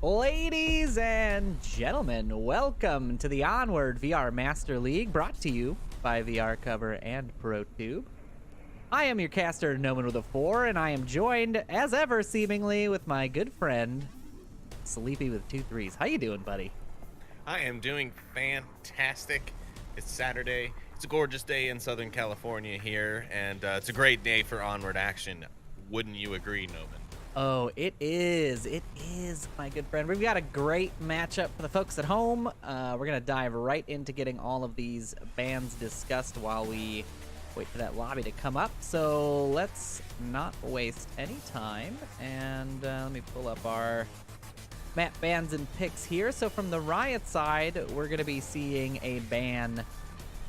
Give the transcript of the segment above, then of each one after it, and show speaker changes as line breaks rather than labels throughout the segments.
Ladies and gentlemen, welcome to the Onward VR Master League, brought to you by VR Cover and ProTube. I am your caster, Noman with a 4, and I am joined, as ever, seemingly, with my good friend, Sleepy with 2 3s. How you doing, buddy?
I am doing fantastic. It's Saturday. It's a gorgeous day in Southern California here, and it's a great day for Onward action. Wouldn't you agree, Noman?
Oh, it is. It is, my good friend. We've got a great matchup for the folks at home. We're going to dive right into getting all of these bans discussed while we wait for that lobby to come up. So let's not waste any time. And let me pull up our map bans and picks here. So from the Riot side, we're going to be seeing a ban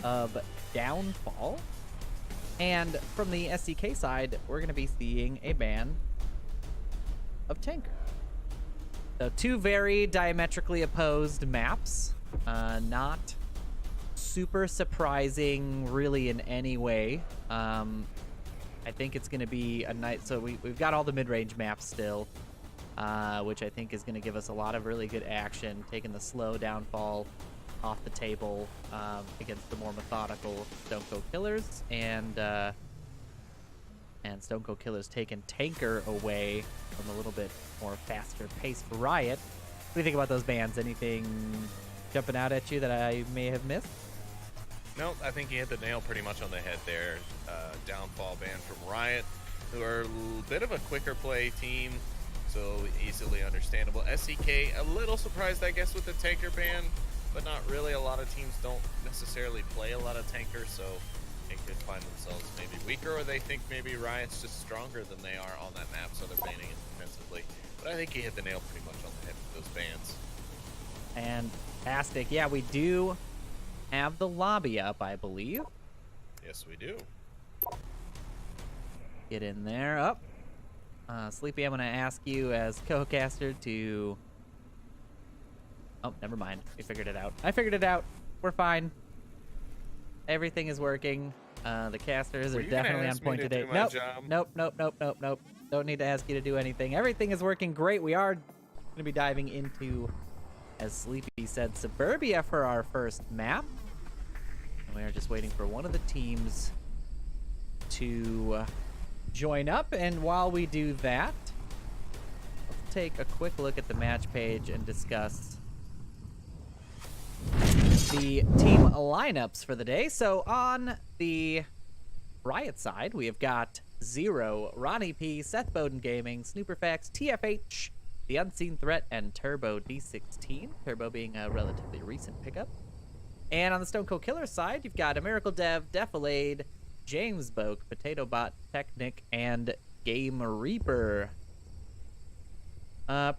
of Downfall. And from the SDK side, we're going to be seeing a ban of Tanker. So two very diametrically opposed maps, not super surprising really in any way. I think it's going to be a nice, so we've got all the mid-range maps still, which I think is going to give us a lot of really good action, taking the slow Downfall off the table against the more methodical Stone Cold Killers, and Stone Cold Killers taking Tanker away from a little bit more faster pace for Riot. What do you think about those bans? Anything jumping out at you that I may have missed?
Nope, I think he hit the nail pretty much on the head there. Downfall ban from Riot, who are a bit of a quicker play team, so easily understandable. SEK, a little surprised, I guess, with the tanker ban, but not really. A lot of teams don't necessarily play a lot of tankers, so they could find themselves maybe weaker, or they think maybe Riot's just stronger than they are on that map, so they're banning it defensively. But I think he hit the nail pretty much on the head with those bans.
Fantastic. Yeah, we do have the lobby up, I believe.
Yes, we do.
Get in there. Up. Sleepy, I'm going to ask you as co-caster to... Oh, never mind. We figured it out. I figured it out. We're fine. Everything is working. The casters are definitely on point today. Nope. Nope. Don't need to ask you to do anything. Everything is working great. We are going to be diving into, as Sleepy said, Suburbia for our first map. And we are just waiting for one of the teams to join up. And while we do that, let's take a quick look at the match page and discuss the team lineups for the day. So on the Riot side, we have got Zero, Ronnie P, Seth Bowden Gaming, Snooperfax, TFH, The Unseen Threat, and Turbo D16. Turbo being a relatively recent pickup. And on the Stone Cold Killer side, you've got A Miracle Dev, Defilade, James Boak, Potato Bot, Technic, and Game Reaper. I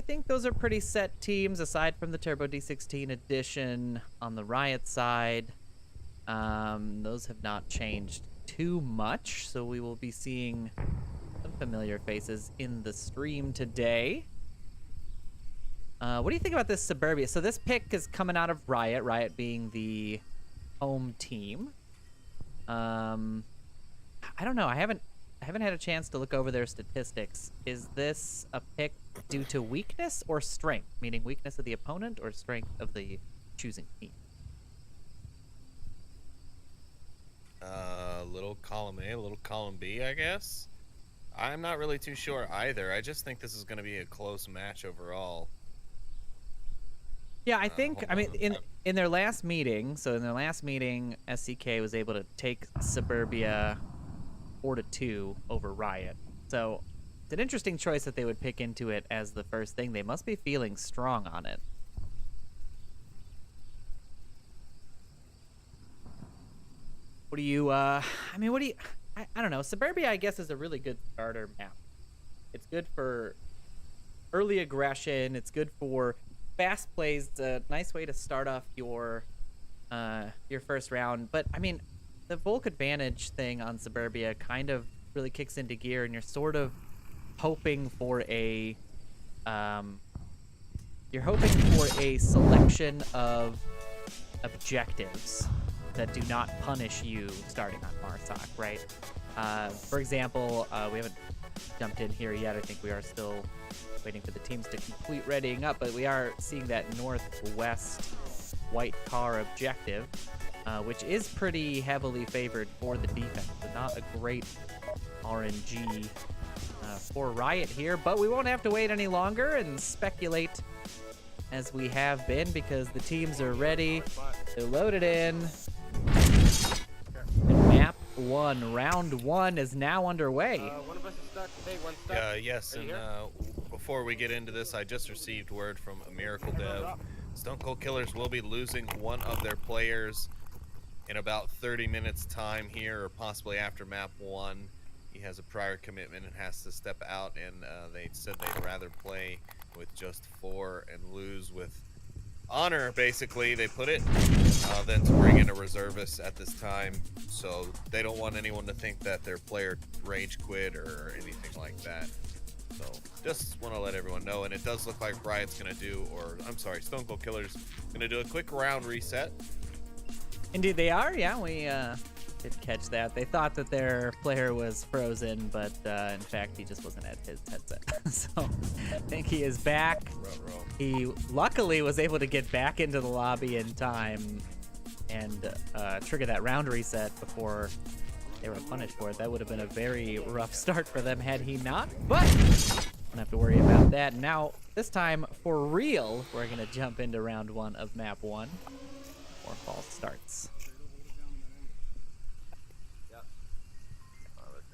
think those are pretty set teams aside from the Turbo D16 edition on the Riot side. Those have not changed too much, so we will be seeing some familiar faces in the stream today. What do you think about this Suburbia? So this pick is coming out of Riot, Riot being the home team. I don't know. I haven't had a chance to look over their statistics. Is this a pick due to weakness or strength? Meaning weakness of the opponent or strength of the choosing team?
Little column A, little column B, I guess. I'm not really too sure either. I just think this is going to be a close match overall.
Yeah, I think, I mean, in their last meeting, SCK was able to take Suburbia 4-2 over Riot. So it's an interesting choice that they would pick into it as the first thing. They must be feeling strong on it. What do you, I don't know. Suburbia, I guess, is a really good starter map. It's good for early aggression. It's good for fast plays. It's a nice way to start off your first round. But, I mean, the Volk advantage thing on Suburbia kind of really kicks into gear, and you're sort of hoping for a selection of objectives that do not punish you starting on Marsoc, right? For example, we haven't jumped in here yet. I think we are still waiting for the teams to complete readying up, but we are seeing that northwest white car objective, which is pretty heavily favored for the defense. So not a great RNG for Riot here, but we won't have to wait any longer and speculate as we have been, because the teams are ready. They're loaded in. And map 1, round 1 is now underway.
One of us is stuck. Today, one stuck.
Yes, and before we get into this, I just received word from A Miracle Dev. Stone Cold Killers will be losing one of their players in about 30 minutes time here, or possibly after map 1. He has a prior commitment and has to step out, and they said they'd rather play with just 4 and lose with honor, basically, they put it, than to bring in a reservist at this time. So they don't want anyone to think that their player rage quit or anything like that. So just want to let everyone know, and it does look like Riot's going to do, or I'm sorry, Stone Cold Killers going to do a quick round reset.
Indeed they are, yeah, we did catch that. They thought that their player was frozen, but in fact he just wasn't at his headset. So I think he is back. He luckily was able to get back into the lobby in time and trigger that round reset before they were punished for it. That would have been a very rough start for them had he not, but don't have to worry about that. Now, this time for real, we're gonna jump into round 1 of map 1. More false starts.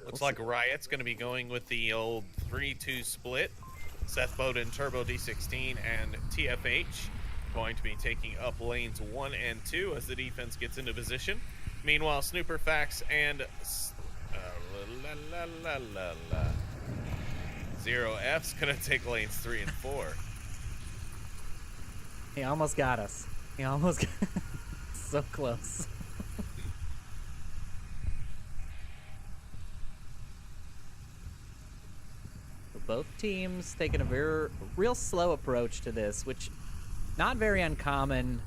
Looks like Riot's going to be going with the old 3-2 split. Seth Bowden, Turbo D16, and TFH going to be taking up lanes 1 and 2 as the defense gets into position. Meanwhile, Snooper Fax and Zero F's going to take lanes 3 and 4.
He almost got us. He almost got so close. Both teams taking a real slow approach to this, which not very uncommon,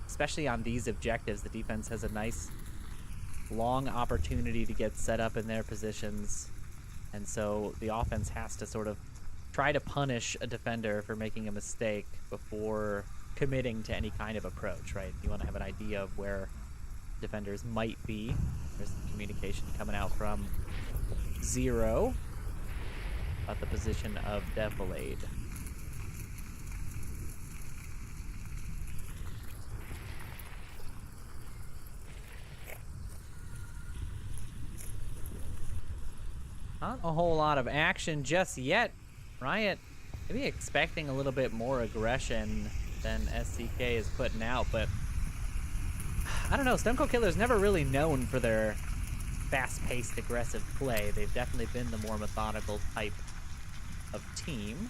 especially on these objectives. The defense has a nice long opportunity to get set up in their positions, and so the offense has to sort of try to punish a defender for making a mistake before committing to any kind of approach, right? You want to have an idea of where defenders might be. There's some communication coming out from Zero about the position of Devilade. Not a whole lot of action just yet. Riot maybe expecting a little bit more aggression than SCK is putting out, but I don't know. Stone Cold Killer's never really known for their fast-paced, aggressive play. They've definitely been the more methodical type of team.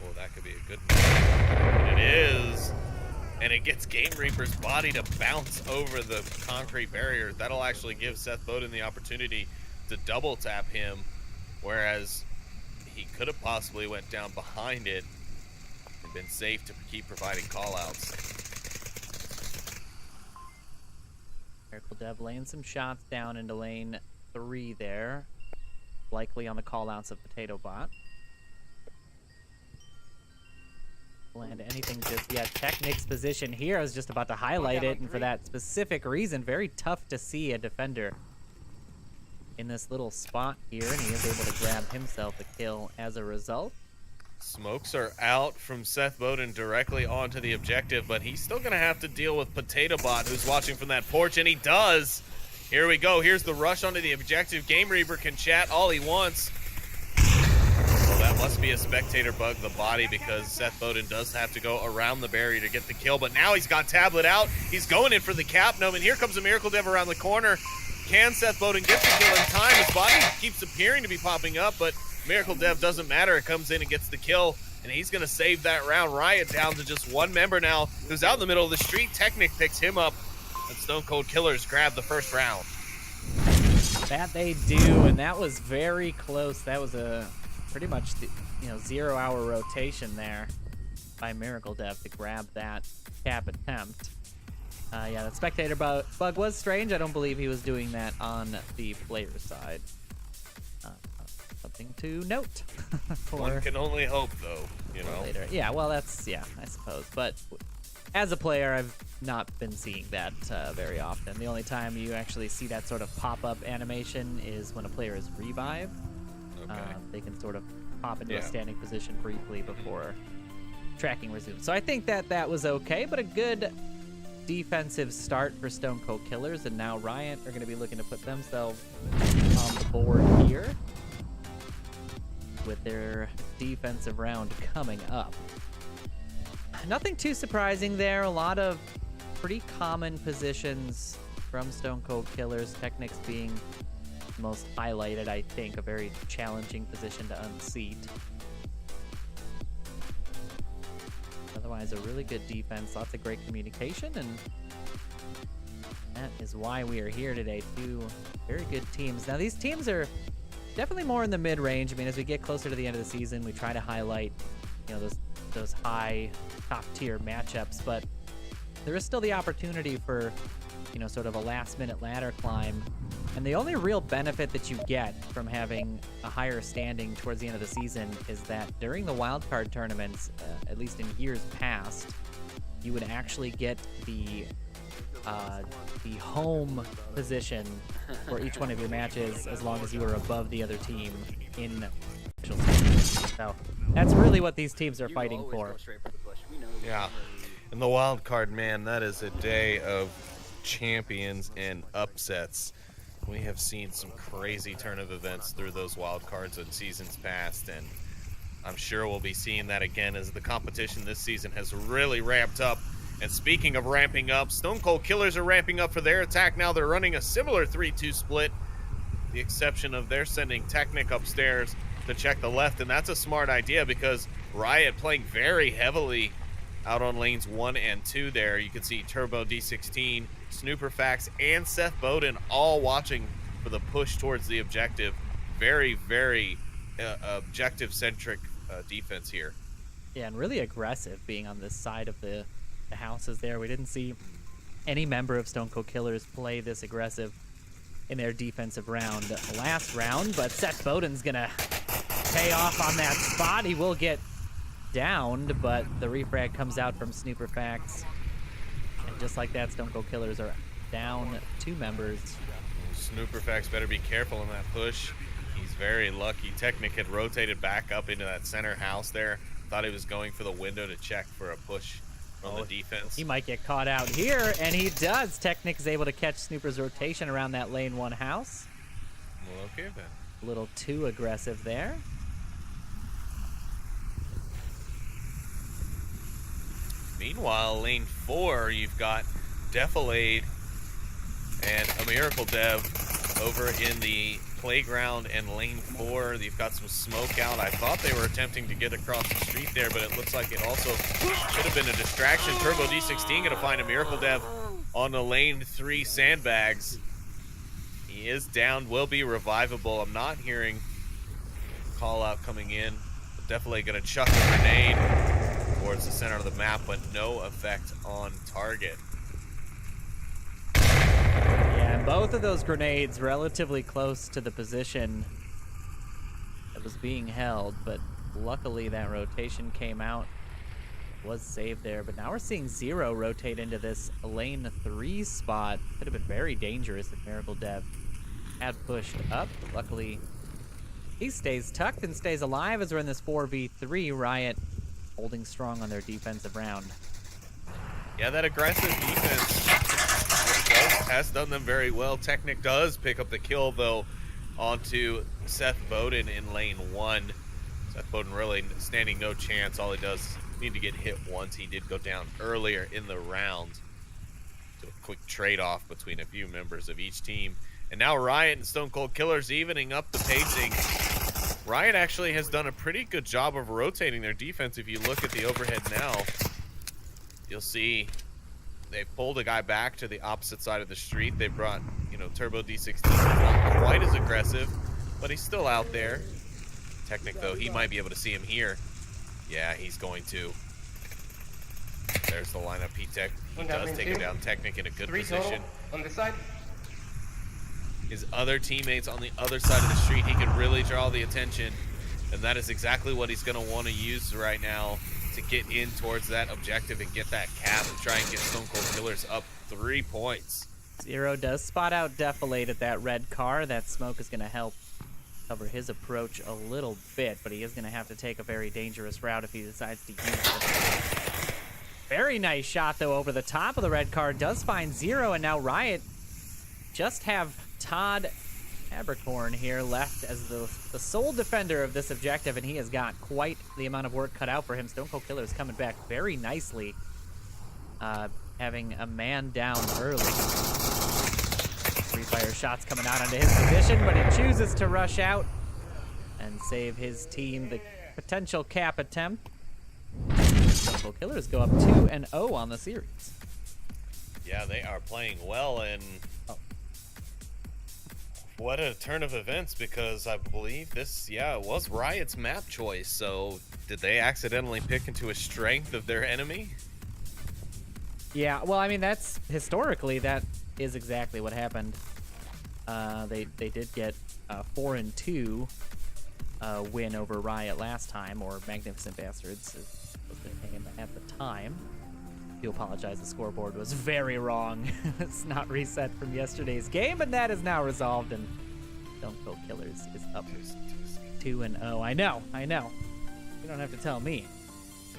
Oh, that could be a good one. It is. And it gets Game Reaper's body to bounce over the concrete barrier. That'll actually give Seth Bowden the opportunity to double tap him, whereas he could have possibly went down behind it and been safe to keep providing callouts.
Miracle Dev laying some shots down into lane 3 there. Likely on the callouts of Potato Bot. Land anything just yet. Technic's position here, I was just about to highlight it, and for that specific reason, very tough to see a defender in this little spot here, and he is able to grab himself a kill as a result.
Smokes are out from Seth Bowden directly onto the objective, but he's still going to have to deal with Potato Bot, who's watching from that porch, and he does. Here we go. Here's the rush onto the objective. Game Reaper can chat all he wants. Well, that must be a spectator bug, the body, because Seth Bowden does have to go around the barrier to get the kill, but now he's got Tablet out. He's going in for the cap gnome, and here comes a Miracle Dev around the corner. Can Seth Bowden get the kill in time? His body keeps appearing to be popping up, but Miracle Dev doesn't matter. It comes in and gets the kill, and he's going to save that round. Riot down to just one member now, who's out in the middle of the street. Technic picks him up, and Stone Cold Killers grab the first round.
That they do, and that was very close. That was a pretty much the, 0 hour rotation there by Miracle Dev to grab that cap attempt. Yeah, that spectator bug was strange. I don't believe he was doing that on the player side. Something to note.
One can only hope, though,
later. Yeah, well, that's, I suppose. But as a player, I've not been seeing that very often. The only time you actually see that sort of pop-up animation is when a player is revived.
Okay.
They can sort of pop into a standing position briefly before tracking resumes. So I think that was okay, but a good defensive start for Stone Cold Killers, and now Riot are going to be looking to put themselves on the board here with their defensive round coming up. Nothing too surprising there. A lot of pretty common positions from Stone Cold Killers. Technics being most highlighted, I think. A very challenging position to unseat. Otherwise, a really good defense. Lots of great communication, and that is why we are here today. Two very good teams. Now, these teams are definitely more in the mid-range. I mean, as we get closer to the end of the season, we try to highlight, those high top-tier matchups, but there is still the opportunity for, sort of a last-minute ladder climb. And the only real benefit that you get from having a higher standing towards the end of the season is that during the wildcard tournaments, at least in years past, you would actually get the home position for each one of your matches as long as you were above the other team in official season. So That's really what these teams are
You
fighting
always
for.
go straight for the bush. We know you.
Yeah. And the wild card, man, that is a day of champions and upsets. We have seen some crazy turn of events through those wild cards in seasons past, and I'm sure we'll be seeing that again as the competition this season has really ramped up. And speaking of ramping up, Stone Cold Killers are ramping up for their attack now. They're running a similar 3-2 split, the exception of they're sending Technic upstairs to check the left, and that's a smart idea because Riot playing very heavily out on lanes 1 and 2 there. You can see Turbo D16, Snooperfax, and Seth Bowden all watching for the push towards the objective. Very, very objective-centric defense here.
Yeah, and really aggressive being on this side of the houses there. We didn't see any member of Stone Cold Killers play this aggressive in their defensive round last round, but Seth Bowden's gonna pay off on that spot. He will get downed, but the refrag comes out from Snooperfax. And just like that, Stone Cold Killers are down 2 members.
Snooperfax better be careful in that push. He's very lucky. Technic had rotated back up into that center house there. Thought he was going for the window to check for a push on the defense.
He might get caught out here, and he does. Technic is able to catch Snooper's rotation around that lane 1 house.
Well, okay then.
A little too aggressive there.
Meanwhile, lane 4, you've got Defilade and a Miracle Dev over in the playground, and lane 4, you've got some smoke out. I thought they were attempting to get across the street there, but it looks like it also should have been a distraction. Turbo D16 gonna find a Miracle Dev on the lane 3 sandbags. He is down, will be revivable. I'm not hearing call out coming in. But definitely gonna chuck a grenade towards the center of the map, but no effect on target.
Yeah, and both of those grenades relatively close to the position that was being held, but luckily that rotation came out, was saved there. But now we're seeing Zero rotate into this lane 3 spot. Could have been very dangerous if Miracle Dev had pushed up. Luckily, he stays tucked and stays alive as we're in this 4v3. Riot holding strong on their defensive round.
Yeah, that aggressive defense has done them very well. Technic does pick up the kill, though, onto Seth Bowden in lane 1. Seth Bowden really standing no chance. All he does need to get hit once. He did go down earlier in the round. So a quick trade-off between a few members of each team. And now Riot and Stone Cold Killers evening up the pacing. Riot actually has done a pretty good job of rotating their defense. If you look at the overhead now, you'll see they pulled a guy back to the opposite side of the street. They brought, Turbo D16, not quite as aggressive, but he's still out there. Technic, though, he might be able to see him here. Yeah, he's going to. There's the lineup. He does take him down. Technic in a good position.
On this side.
His other teammates on the other side of the street, he can really draw the attention, and that is exactly what he's going to want to use right now to get in towards that objective and get that cap and try and get Stone Cold Killers up 3 points.
Zero does spot out Defilade at that red car. That smoke is going to help cover his approach a little bit, but he is going to have to take a very dangerous route if he decides to use it. Very nice shot, though, over the top of the red car. Does find Zero, and now Riot just have Todd Abercorn here left as the sole defender of this objective, and he has got quite the amount of work cut out for him. Stone Cold Killers coming back very nicely, having a man down early. Free fire shots coming out onto his position, but he chooses to rush out and save his team the potential cap attempt. Stone Cold Killers go up 2-0 on the series.
Yeah, they are playing well, and what a turn of events, because I believe this, it was Riot's map choice. So did they accidentally pick into a strength of their enemy?
Yeah, well, I mean, that's historically, that is exactly what happened. They did get a 4-2 win over Riot last time, or Magnificent Bastards was the name at the time. I do apologize, the scoreboard was very wrong. It's not reset from yesterday's game, and that is now resolved, and Stone Cold Killers is up 2-0. I know. You don't have to tell me.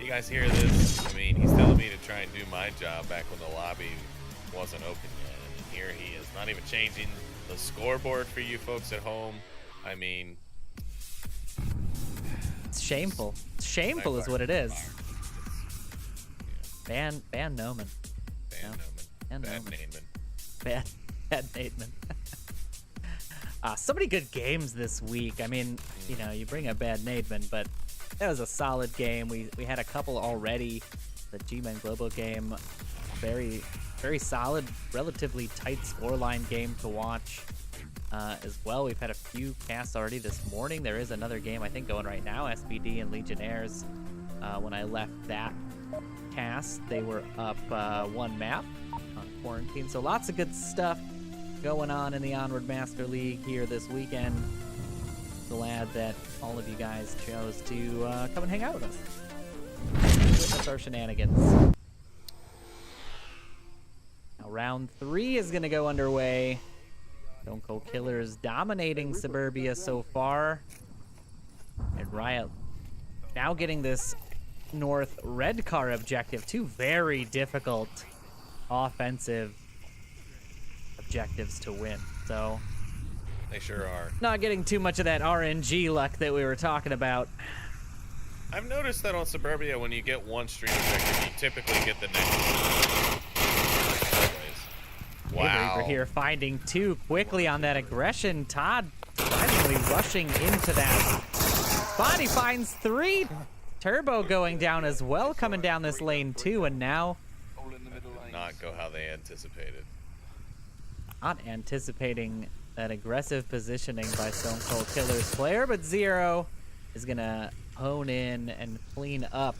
You guys hear this? I mean, he's telling me to try and do my job back when the lobby wasn't open yet. And here he is, not even changing the scoreboard for you folks at home. I mean,
It's shameful. It's shameful is what it is. Ban Noman.
Bad
Ban
Noman.
Bad Nateman. So many good games this week. I mean, you know, you bring up Bad Nateman, but that was a solid game. We had a couple already. The G-Men Global game, very solid, relatively tight scoreline game to watch as well. We've had a few casts already this morning. There is another game I think going right now, SBD and Legionnaires. When I left that cast, they were up one map on quarantine. So lots of good stuff going on in the Onward Master League here this weekend. Glad that all of you guys chose to come and hang out with us. Witness our shenanigans. Now round 3 is going to go underway. Stone Cold Killers dominating Suburbia so far. And Riot now getting this North red car objective. Two very difficult offensive objectives to win. So
They sure are.
not getting too much of that RNG luck that we were talking about.
I've noticed that on Suburbia, when you get one stream objective, you typically get the next one. Wow.
Reaper here finding two quickly on that aggression. Todd finally rushing into that spot. He finds 3. Turbo going down as well, coming down this lane too, and now
Did not go how they anticipated.
not anticipating that aggressive positioning by Stone Cold Killer's player, but Zero is gonna hone in and clean up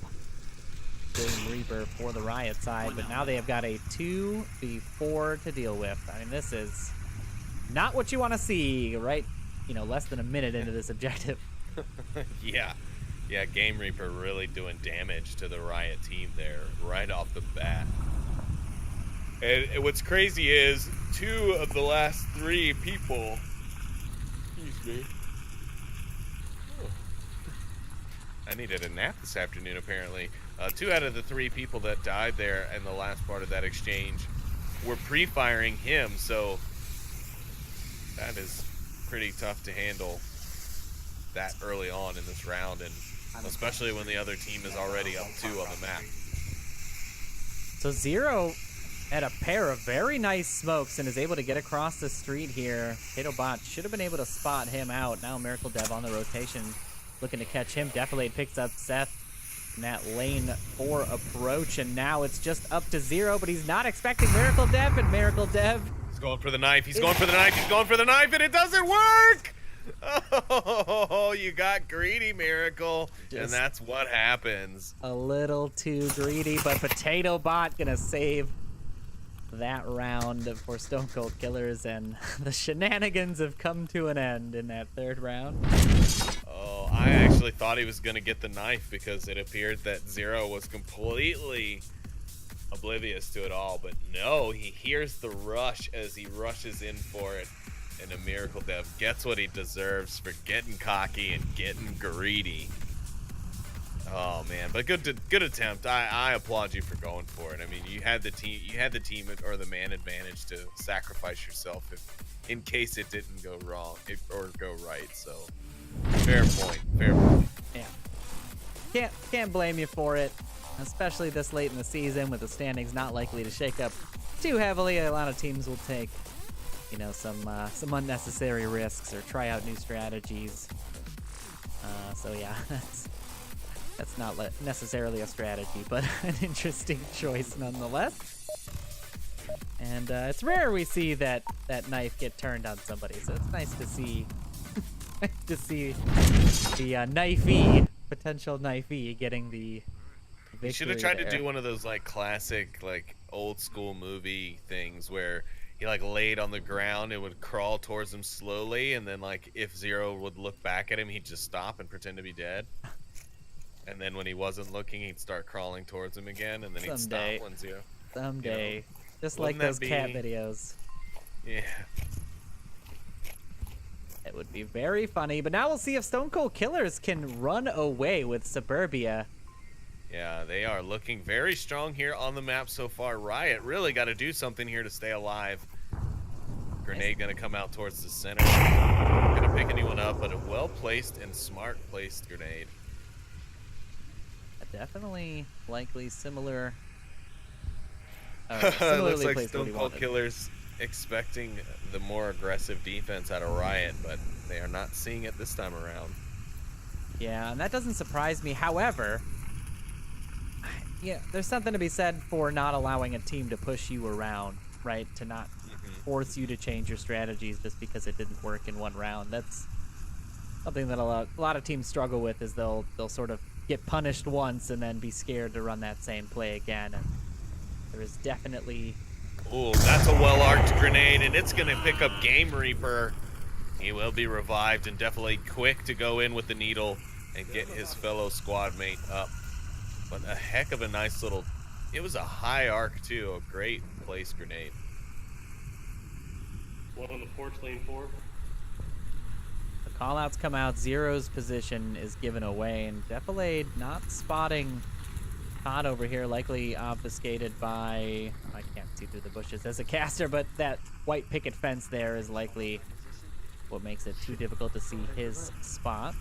Game Reaper for the Riot side, but now they have got a 2v4 to deal with. I mean, this is not what you want to see, right? You know, less than a minute into this objective.
Yeah, Game Reaper really doing damage to the Riot team there right off the bat. And what's crazy is 2 of the last 3 people. Excuse me. I needed a nap this afternoon, apparently. 2 out of the 3 people that died there in the last part of that exchange were pre-firing him, so that is pretty tough to handle that early on in this round, and especially when the other team is already up 2 on the map.
So Zero had a pair of very nice smokes and is able to get across the street here. Bot should have been able to spot him out. Now Miracle Dev on the rotation, looking to catch him. Defilate picks up Seth in that lane 4 approach, and now it's just up to Zero, but he's not expecting Miracle Dev, and Miracle Dev...
He's going for the knife, he's going for the knife, he's going for the knife, and it doesn't work! Oh, you got greedy, Miracle, and that's what happens.
A little too greedy, but Potato Bot gonna save that round for Stone Cold Killers, and the shenanigans have come to an end in that 3rd round.
Oh, I actually thought he was going to get the knife because it appeared that Zero was completely oblivious to it all, but no, he hears the rush as he rushes in for it, and a Miracle Dev gets what he deserves for getting cocky and getting greedy. Oh man, but good attempt. I applaud you for going for it. I mean, you had the team or the man advantage to sacrifice yourself in case it didn't go wrong or go right. So fair point.
Yeah, can't blame you for it, especially this late in the season with the standings not likely to shake up too heavily. A lot of teams will take, you know, some unnecessary risks or try out new strategies. So yeah, that's not necessarily a strategy, but an interesting choice nonetheless. And it's rare we see that knife get turned on somebody, so it's nice to see the potential knifey getting the victory.
You should have tried to do one of those like classic like old school movie things where he like laid on the ground and would crawl towards him slowly, and then like if Zero would look back at him, he'd just stop and pretend to be dead. And then when he wasn't looking, he'd start crawling towards him again, and then he'd stop when Zero.
Someday.
You know,
just like those cat videos.
Yeah.
It would be very funny, but now we'll see if Stone Cold Killers can run away with Suburbia.
Yeah, they are looking very strong here on the map so far. Riot really got to do something here to stay alive. Grenade going to come out towards the center. Going to pick anyone up, but a well-placed and smart-placed grenade.
Definitely likely similar.
Looks like Stone Cold Killers expecting the more aggressive defense out of Riot, but they are not seeing it this time around.
Yeah, and that doesn't surprise me. However, yeah, there's something to be said for not allowing a team to push you around, right? To not force you to change your strategies just because it didn't work in one round. That's something that a lot of teams struggle with, is they'll sort of get punished once and then be scared to run that same play again. And there is definitely...
Ooh, that's a well-arced grenade, and it's going to pick up Game Reaper. He will be revived and definitely quick to go in with the needle and get his fellow squad mate up. But a heck of a nice little... It was a high arc, too. A great place grenade.
One on the porch, lane 4.
The callouts come out. Zero's position is given away, and Defilade not spotting Todd over here, likely obfuscated by... I can't see through the bushes as a caster, but that white picket fence there is likely what makes it too difficult to see his spot.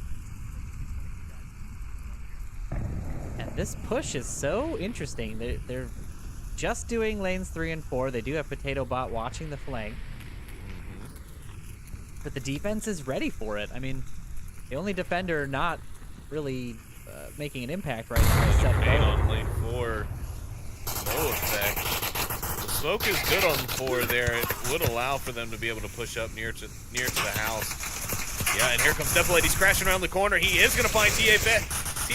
And this push is so interesting. They're just doing lanes 3 and 4. They do have Potato Bot watching the flank. But the defense is ready for it. I mean, the only defender not really making an impact right now is Seth
Grenade
Bowden.
on lane 4. No effect. The smoke is good on 4 there. It would allow for them to be able to push up near to the house. Yeah, and here comes Defilade. He's crashing around the corner. He is going to find TFH.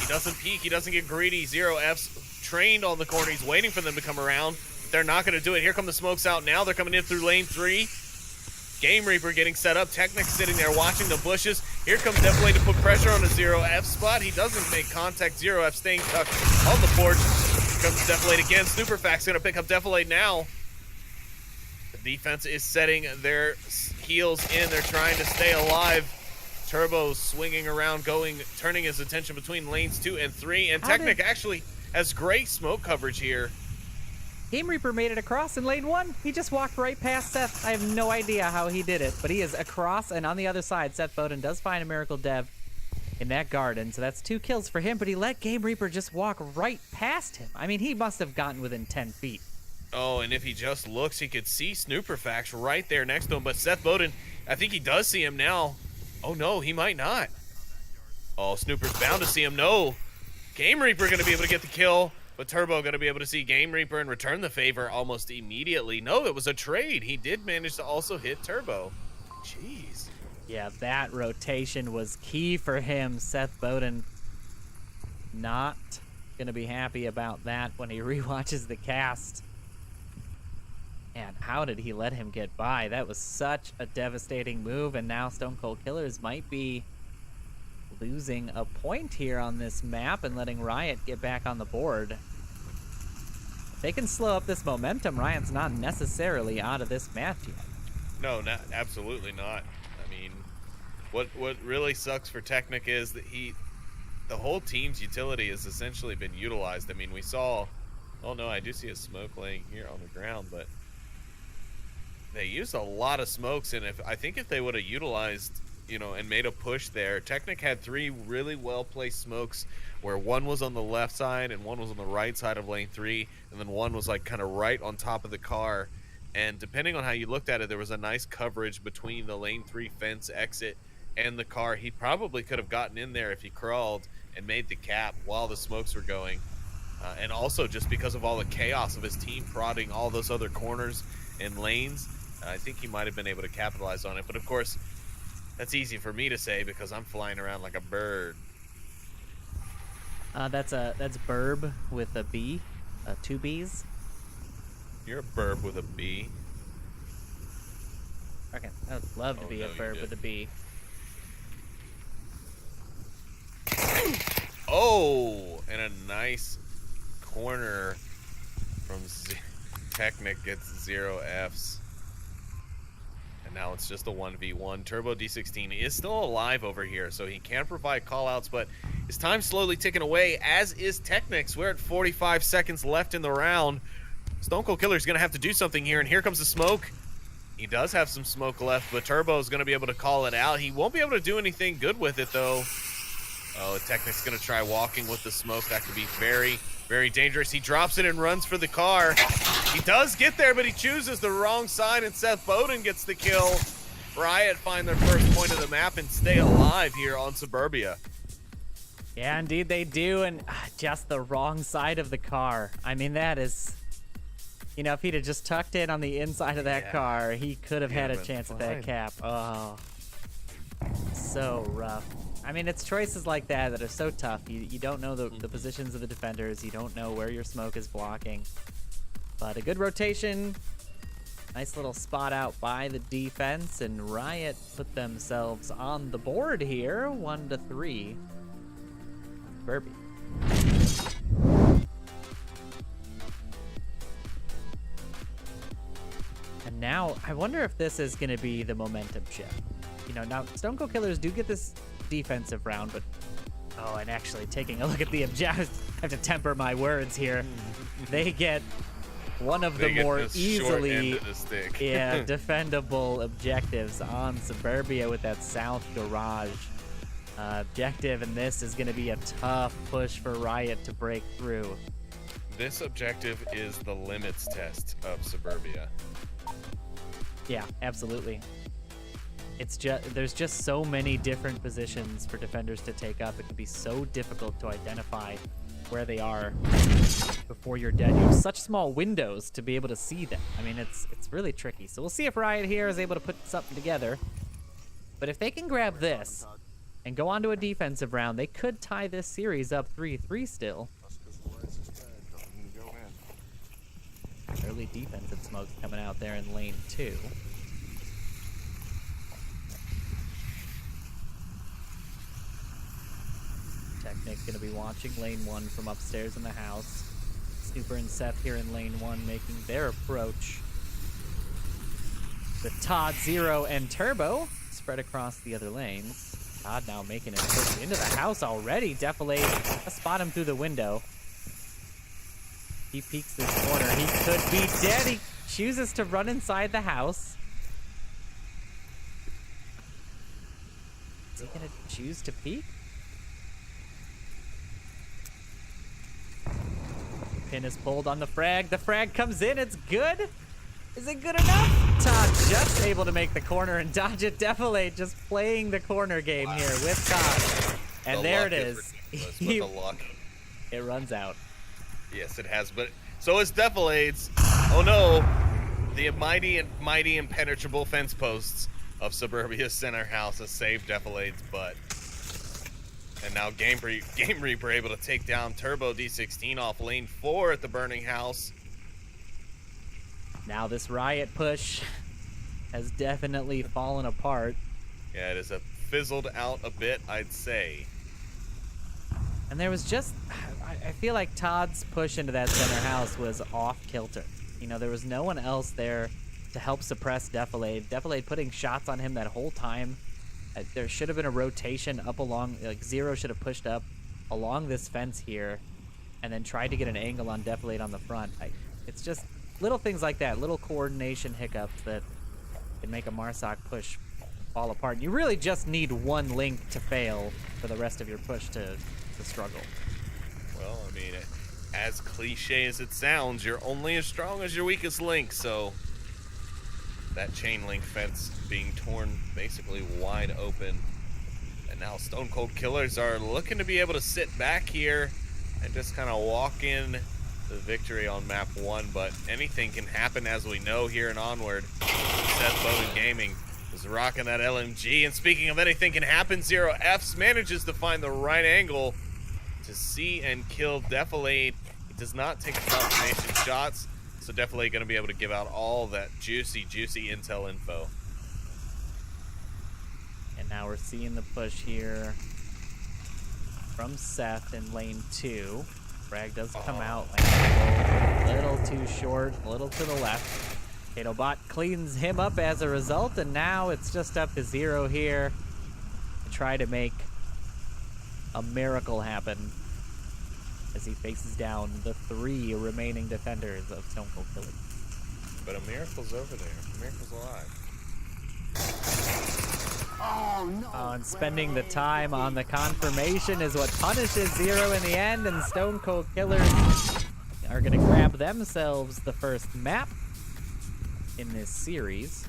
He doesn't peek. He doesn't get greedy. Zero F's trained on the corner. He's waiting for them to come around. They're not going to do it. Here come the smokes out now. They're coming in through lane 3. Game Reaper getting set up. Technic sitting there watching the bushes. Here comes Defilade to put pressure on a Zero F spot. He doesn't make contact. Zero F staying tucked on the porch. Here comes Defilade again. Superfact's going to pick up Defilade now. The defense is setting their heels in. They're trying to stay alive. Turbo swinging around, turning his attention between lanes 2 and 3. And Technic actually has great smoke coverage here.
Game Reaper made it across in lane 1. He just walked right past Seth. I have no idea how he did it, but he is across, and on the other side, Seth Bowden does find a Miracle Dev in that garden, so that's 2 kills for him, but he let Game Reaper just walk right past him. I mean, he must have gotten within 10 feet.
Oh, and if he just looks, he could see Snooperfax right there next to him, but Seth Bowden, I think he does see him now. Oh, no, he might not. Oh, Snooper's bound to see him. No. Game Reaper going to be able to get the kill. But Turbo going to be able to see Game Reaper and return the favor almost immediately. No, it was a trade. He did manage to also hit Turbo. Jeez.
Yeah, that rotation was key for him. Seth Bowden not going to be happy about that when he rewatches the cast. And how did he let him get by? That was such a devastating move, and now Stone Cold Killers might be losing a point here on this map and letting Riot get back on the board. If they can slow up this momentum, Riot's not necessarily out of this match yet.
No, absolutely not. I mean, what really sucks for Technic is that the whole team's utility has essentially been utilized. I mean, we saw, oh no, I do see a smoke laying here on the ground, but they used a lot of smokes, and I think if they would have utilized, and made a push there. Technic had 3 really well-placed smokes where one was on the left side and one was on the right side of lane 3, and then one was like kind of right on top of the car. And depending on how you looked at it, there was a nice coverage between the lane 3 fence exit and the car. He probably could have gotten in there if he crawled and made the cap while the smokes were going. And also just because of all the chaos of his team prodding all those other corners and lanes, I think he might have been able to capitalize on it. But of course, that's easy for me to say because I'm flying around like a bird.
That's Burb with a B, 2 B's.
You're a burb with a B.
Okay, I would love to be a Burb with a B.
Oh, and a nice corner from Technic gets 0 Fs. And now it's just a 1v1. Turbo D16 is still alive over here, so he can provide callouts, but his time's slowly ticking away, as is Technics. We're at 45 seconds left in the round. Stone Cold Killer's going to have to do something here, and here comes the smoke. He does have some smoke left, but Turbo's going to be able to call it out. He won't be able to do anything good with it, though. Oh, Technic's going to try walking with the smoke. That could be very, very dangerous. He drops it and runs for the car. He does get there, but he chooses the wrong side, and Seth Bowden gets the kill. Riot find their first point of the map and stay alive here on Suburbia.
Yeah, indeed they do, and just the wrong side of the car. I mean, that is... You know, if he'd have just tucked in on the inside of that car, he could have had a chance at that cap. Oh, so rough. I mean, it's choices like that that are so tough. You don't know the positions of the defenders. You don't know where your smoke is blocking. But a good rotation. Nice little spot out by the defense. And Riot put themselves on the board here. 1-3. Burby. And now, I wonder if this is going to be the momentum shift. You know, now Stone Cold Killers do get this defensive round, but... Oh, and actually taking a look at the objective, I have to temper my words here. They get one of the more easily defendable objectives on Suburbia with that south garage objective, and this is going to be a tough push for Riot to break through.
This objective is the limits test of Suburbia.
Yeah, absolutely. It's just there's just so many different positions for defenders to take up. It can be so difficult to identify where they are before you're dead. You have such small windows to be able to see them. I mean, it's really tricky. So we'll see if Riot here is able to put something together. But if they can grab this and go on to a defensive round, they could tie this series up 3-3 still. Early defensive smokes coming out there in lane 2. Technic's going to be watching lane 1 from upstairs in the house. Snooper and Seth here in lane 1 making their approach. With Todd, Zero, and Turbo spread across the other lanes. Todd now making his push into the house already. Defilade, spot him through the window. He peeks this corner. He could be dead. He chooses to run inside the house. Is he going to choose to peek? Pin is pulled on the frag. The frag comes in. It's good. Is it good enough? Todd just able to make the corner and dodge it. Defilade just playing the corner game here with Todd. And there it is.
The luck.
It runs out.
Yes, it has, but so is Defilade's. Oh no, the mighty impenetrable fence posts of Suburbia's center house has saved Defilade's butt. And now Game Reaper able to take down Turbo D16 off lane 4 at the burning house.
Now this Riot push has definitely fallen apart.
Yeah, it is fizzled out a bit, I'd say.
And there was just, I feel like Todd's push into that center house was off kilter. You know, there was no one else there to help suppress Defilade. Defilade putting shots on him that whole time. There should have been a rotation up along, like Zero should have pushed up along this fence here and then tried to get an angle on Defilade on the front. It's just little things like that, little coordination hiccups that can make a Marsoc push fall apart. You really just need one link to fail for the rest of your push to struggle.
Well, I mean, as cliche as it sounds, you're only as strong as your weakest link, so that chain link fence being torn basically wide open. And now Stone Cold Killers are looking to be able to sit back here and just kind of walk in the victory on map 1, but anything can happen, as we know here in Onward. Seth Bowden Gaming is rocking that LMG, and speaking of anything can happen, Zero Fs manages to find the right angle to see and kill Defilade. He does not take the confirmation shots, so Defilade going to be able to give out all that juicy intel info.
And now we're seeing the push here from Seth in lane 2. Frag does come out like a little too short, a little to the left. Bot cleans him up as a result, and now it's just up to 0 here to try to make a miracle happen as he faces down the 3 remaining defenders of Stone Cold Killers.
But a miracle's over there. A miracle's alive.
Oh, no.
And spending the time on the confirmation is what punishes 0 in the end, and Stone Cold Killers are going to grab themselves the first map in this series.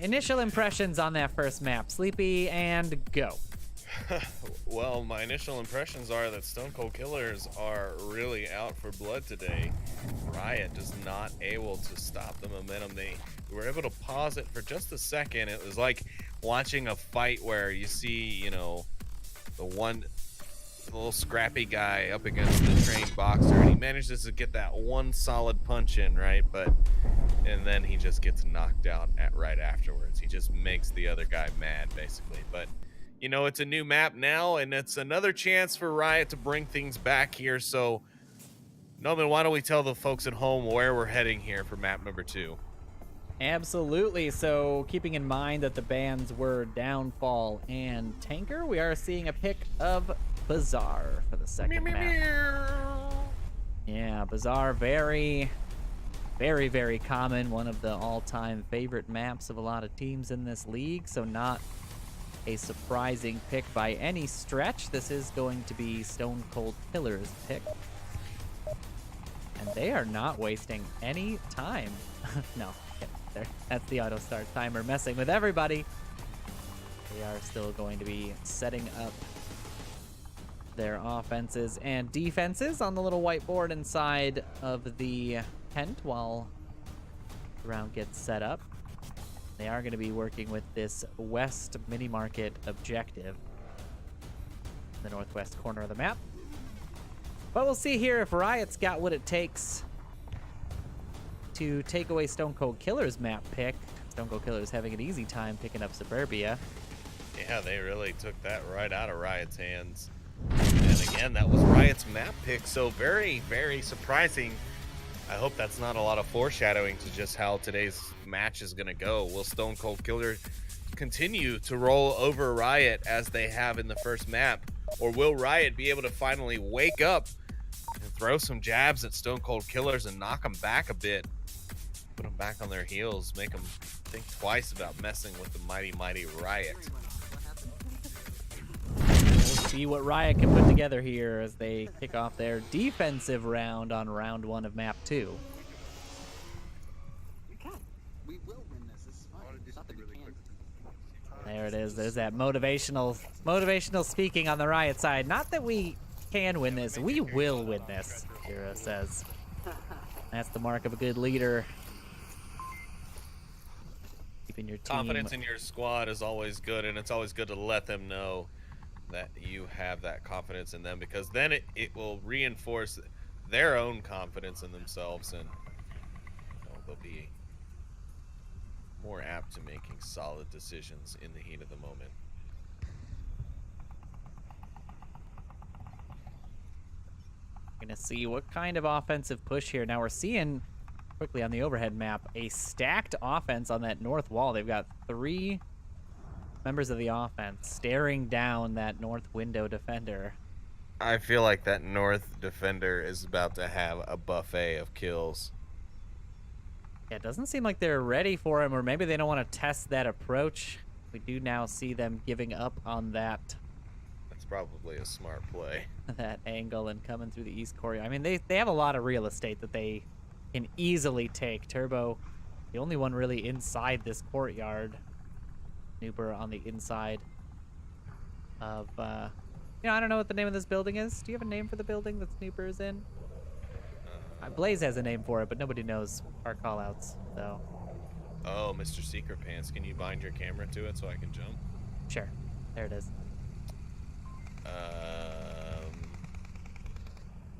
Initial impressions on that first map, Sleepy, and go.
Well, my initial impressions are that Stone Cold Killers are really out for blood today. Riot is not able to stop the momentum. They were able to pause it for just a second. It was like watching a fight where you see, you know, the little scrappy guy up against the trained boxer, and he manages to get that one solid punch in, right? And then he just gets knocked out right afterwards. He just makes the other guy mad, basically. But you know, it's a new map now, and it's another chance for Riot to bring things back here. So, Noman, why don't we tell the folks at home where we're heading here for map number 2?
Absolutely. So, keeping in mind that the bans were Downfall and Tanker, we are seeing a pick of Bazaar for the second map. Yeah, Bazaar, very, very, very common. One of the all-time favorite maps of a lot of teams in this league. So, not a surprising pick by any stretch. This is going to be Stone Cold Killers' pick. And they are not wasting any time. No, that's the auto start timer messing with everybody. They are still going to be setting up their offenses and defenses on the little whiteboard inside of the tent while the round gets set up. They are going to be working with this west mini-market objective in the northwest corner of the map. But we'll see here if Riot's got what it takes to take away Stone Cold Killers' map pick. Stone Cold Killers having an easy time picking up Suburbia.
Yeah, they really took that right out of Riot's hands. And again, that was Riot's map pick, so very, very surprising. I hope that's not a lot of foreshadowing to just how today's match is going to go. Will Stone Cold Killer continue to roll over Riot as they have in the first map? Or will Riot be able to finally wake up and throw some jabs at Stone Cold Killers and knock them back a bit? Put them back on their heels, make them think twice about messing with the mighty, mighty Riot.
We'll see what Riot can put together here as they kick off their defensive round on round 1 of map 2.
We can. We will win this. This is fine. Not that we can.
There it is. There's that motivational speaking on the Riot side. Not that we can win this. We will win this, Kira says. That's the mark of a good leader. Keeping your team.
Confidence in your squad is always good, and it's always good to let them know that you have that confidence in them, because then it will reinforce their own confidence in themselves, and they'll be more apt to making solid decisions in the heat of the moment.
Gonna see what kind of offensive push here. Now we're seeing quickly on the overhead map a stacked offense on that north wall. They've got 3 members of the offense staring down that north window defender.
I feel like that north defender is about to have a buffet of kills.
Yeah, it doesn't seem like they're ready for him, or maybe they don't want to test that approach. We do now see them giving up on that
That's probably a smart play.
that angle and coming through the east corner. I mean, they have a lot of real estate that they can easily take. Turbo, the only one really inside this courtyard. Nooper on the inside of, I don't know what the name of this building is. Do you have a name for the building that Nooper is in? Blaze has a name for it, but nobody knows our callouts, so.
Oh, Mr. Secret Pants, can you bind your camera to it so I can jump?
Sure. There it is.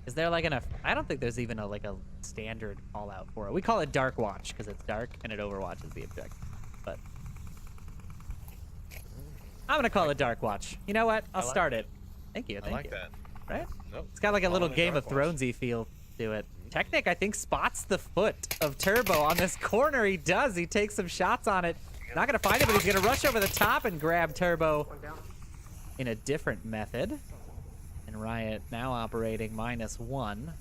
Is there like I don't think there's even a standard call out for it. We call it Dark Watch because it's dark and it overwatches the objective. But I'm gonna call it Dark Watch. You know what? I'll start it. Thank you.
I like that.
Right?
Nope.
It's got like a little
Calling it
Game of
Dark Watch.
Thronesy feel to it. Technic, I think, spots the foot of Turbo on this corner. He does. He takes some shots on it. Not going to find it, but he's going to rush over the top and grab Turbo in a different method. And Riot now operating -1.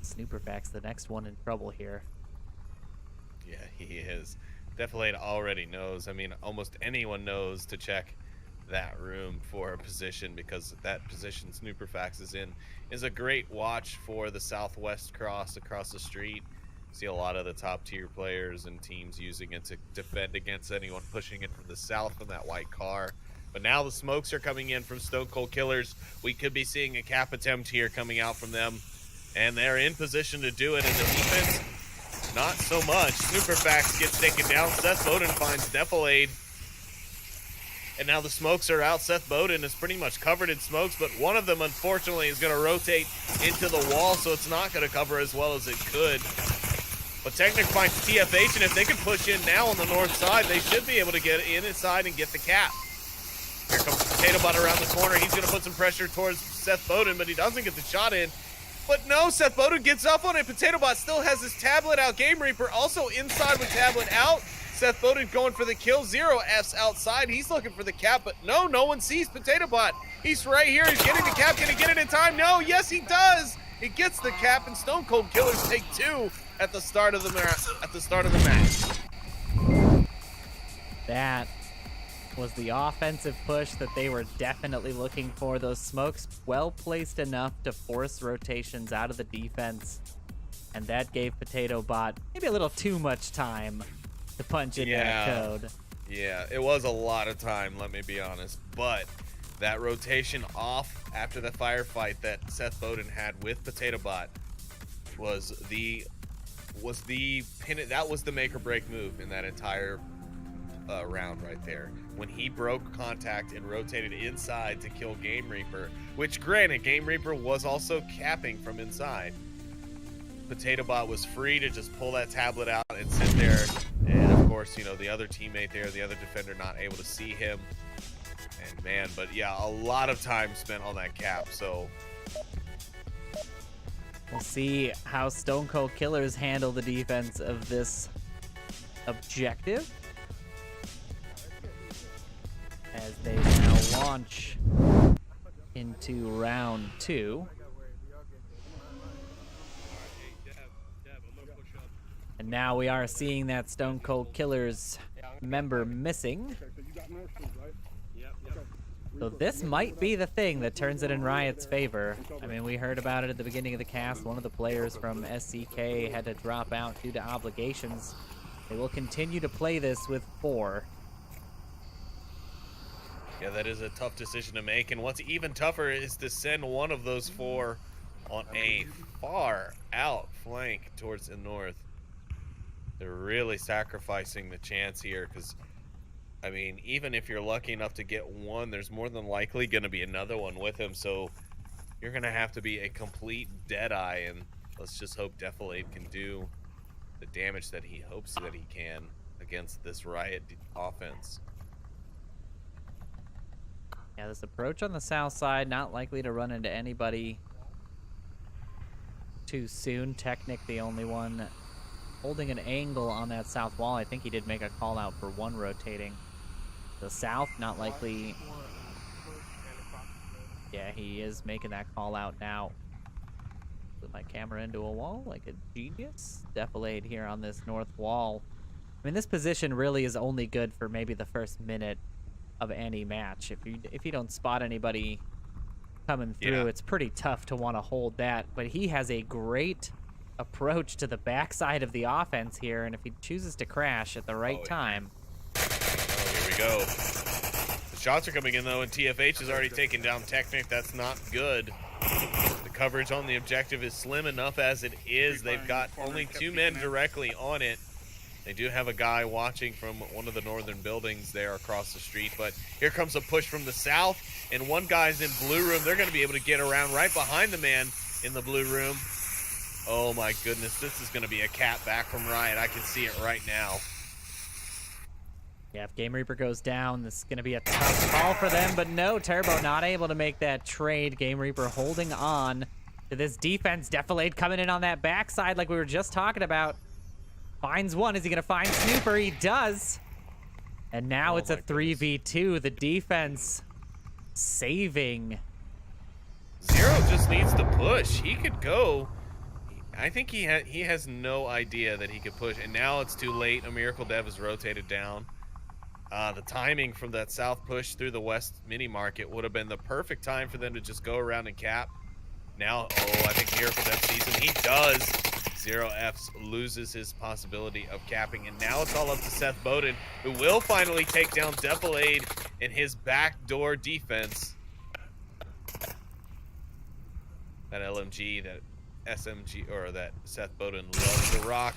Snooperfax, the next one in trouble here.
Yeah, he is. Defilade already knows. I mean, almost anyone knows to check that room for a position, because that position Snooperfax is in is a great watch for the southwest cross across the street. See a lot of the top tier players and teams using it to defend against anyone pushing it from the south from that white car. But now the smokes are coming in from Stone Cold Killers. We could be seeing a cap attempt here coming out from them, and they're in position to do it. And the defense, not so much. Snooperfax gets taken down. Seth Bowden finds Defilade. And now the smokes are out. Seth Bowden is pretty much covered in smokes, but one of them, unfortunately, is going to rotate into the wall, so it's not going to cover as well as it could. But Technic finds TFH, and if they can push in now on the north side, they should be able to get inside and get the cap. Here comes Potato Butt around the corner. He's going to put some pressure towards Seth Bowden, but he doesn't get the shot in. But no, Seth Bowden gets up on it. Potato Bot still has his tablet out. Game Reaper also inside with tablet out. Seth Bowden going for the kill. 0F's outside. He's looking for the cap, but no one sees Potato Bot. He's right here. He's getting the cap. Can he get it in time? No, yes, he does. He gets the cap, and Stone Cold Killers take 2 at the start of the match.
That was the offensive push that they were definitely looking for. Those smokes well placed enough to force rotations out of the defense, and that gave Potato Bot maybe a little too much time to punch in that code.
Yeah, it was a lot of time, let me be honest, but that rotation off after the firefight that Seth Bowden had with Potato Bot was the pin. That was the make or break move in that entire round right there, when he broke contact and rotated inside to kill Game Reaper, which granted Game Reaper was also capping from inside. Potato Bot was free to just pull that tablet out and sit there, and of course, you know, the other teammate there, the other defender, not able to see him. And man, but yeah, a lot of time spent on that cap. So
we'll see how Stone Cold Killers handle the defense of this objective, as they now launch into round 2. And now we are seeing that Stone Cold Killers member missing. So this might be the thing that turns it in Riot's favor. I mean, we heard about it at the beginning of the cast. One of the players from SCK had to drop out due to obligations. They will continue to play this with 4.
yeah, that is a tough decision to make, and what's even tougher is to send one of those 4 on a far out flank towards the north. They're really sacrificing the chance here, because I mean, even if you're lucky enough to get one, there's more than likely going to be another one with him, so you're going to have to be a complete deadeye, and let's just hope Defilade can do the damage that he hopes that he can against this Riot offense.
Yeah, this approach on the south side, not likely to run into anybody too soon. Technic, the only one holding an angle on that south wall. I think he did make a call out for 1 rotating. The south, not likely. Yeah, he is making that call out now. Put my camera into a wall like a genius. Defilade here on this north wall. I mean, this position really is only good for maybe the first minute of any match. If you don't spot anybody coming through, it's pretty tough to want to hold that. But he has a great approach to the backside of the offense here, and if he chooses to crash at the right time.
Oh, here we go. The shots are coming in though, and TFH has already taken down Technic. That's not good. The coverage on the objective is slim enough as it is. They've got only 2 men directly on it. They do have a guy watching from one of the northern buildings there across the street, but here comes a push from the south, and one guy's in blue room. They're going to be able to get around right behind the man in the blue room. Oh my goodness, this is going to be a cap back from Riot. I can see it right now.
Yeah, if Game Reaper goes down, this is going to be a tough call for them. But no, Turbo not able to make that trade. Game Reaper holding on to this defense. Defilade coming in on that backside like we were just talking about. Finds one. Is he going to find Snooper? He does. And now it's a 3v2. The defense saving.
Zero just needs to push. He could go. I think he has no idea that he could push. And now it's too late. A Miracle Dev is rotated down. The timing from that south push through the west mini market would have been the perfect time for them to just go around and cap. Now, oh, I think Miracle Dev sees him. He does. Zero Fs loses his possibility of capping, and now it's all up to Seth Bowden, who will finally take down Defilade in his backdoor defense. That LMG, that SMG, or that Seth Bowden loves to rock,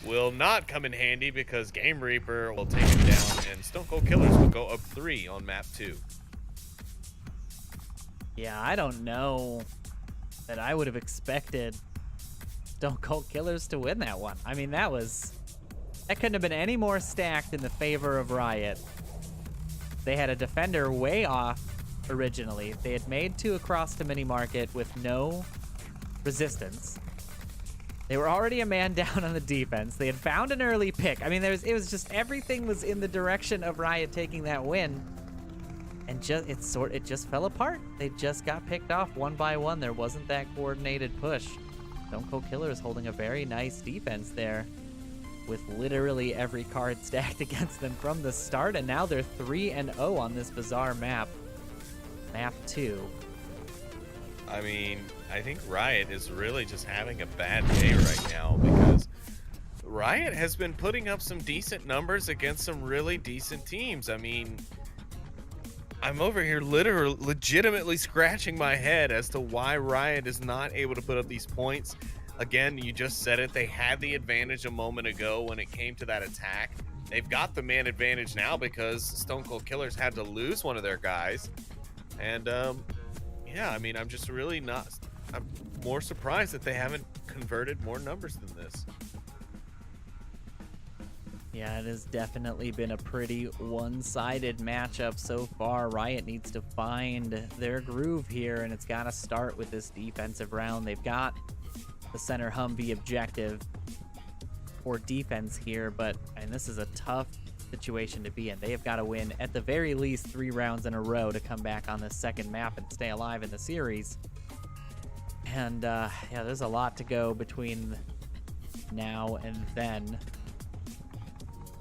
will not come in handy because Game Reaper will take him down, and Stone Cold Killers will go up 3 on map 2.
Yeah, I don't know that I would have expected Stone Cold Killers to win that one. I mean, that couldn't have been any more stacked in the favor of Riot. They had a defender way off originally. They had made 2 across the mini market with no resistance. They were already a man down on the defense. They had found an early pick. I mean, it was just everything was in the direction of Riot taking that win. And it just fell apart. They just got picked off one by one. There wasn't that coordinated push. Stone Cold Killers holding a very nice defense there with literally every card stacked against them from the start. And now they're 3-0 on this bizarre map. Map 2.
I mean, I think Riot is really just having a bad day right now because Riot has been putting up some decent numbers against some really decent teams. I mean, I'm over here legitimately scratching my head as to why Riot is not able to put up these points. Again, you just said it. They had the advantage a moment ago when it came to that attack. They've got the man advantage now because Stone Cold Killers had to lose one of their guys. And, yeah, I mean, I'm just really not... I'm more surprised that they haven't converted more numbers than this.
Yeah, it has definitely been a pretty one-sided matchup so far. Riot needs to find their groove here, and it's got to start with this defensive round. They've got the center Humvee objective for defense here, and this is a tough situation to be in. They have got to win at the very least 3 rounds in a row to come back on this second map and stay alive in the series. And yeah, there's a lot to go between now and then.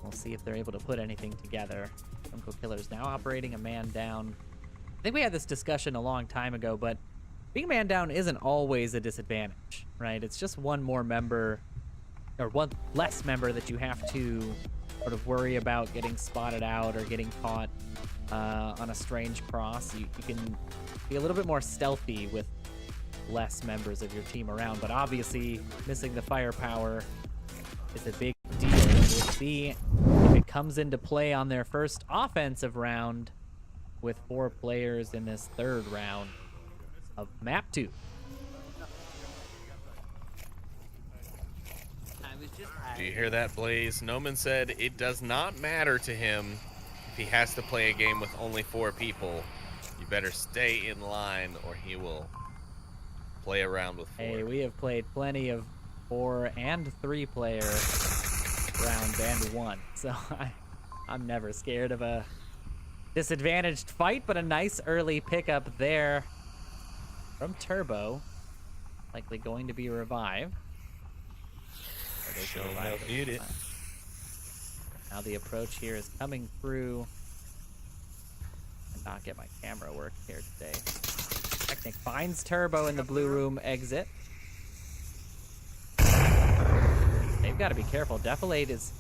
We'll see if they're able to put anything together. Stone Cold Killers now operating a man down. I think we had this discussion a long time ago, but being a man down isn't always a disadvantage, right? It's just one more member, or one less member that you have to sort of worry about getting spotted out or getting caught on a strange cross. You can be a little bit more stealthy with less members of your team around, but obviously missing the firepower is a big deal. We'll see if it comes into play on their first offensive round with 4 players in this third round of map 2.
Do you hear that, Blaze? Noman said it does not matter to him if he has to play a game with only 4 people. You better stay in line or he will play around with 4.
Hey, we have played plenty of 4 and 3 player rounds and 1, so I'm never scared of a disadvantaged fight, but a nice early pickup there from Turbo, likely going to be revived.
Muted.
Now the approach here is coming through. And not get my camera work here today. Technic finds Turbo in the blue room exit. They've got to be careful. Defilade is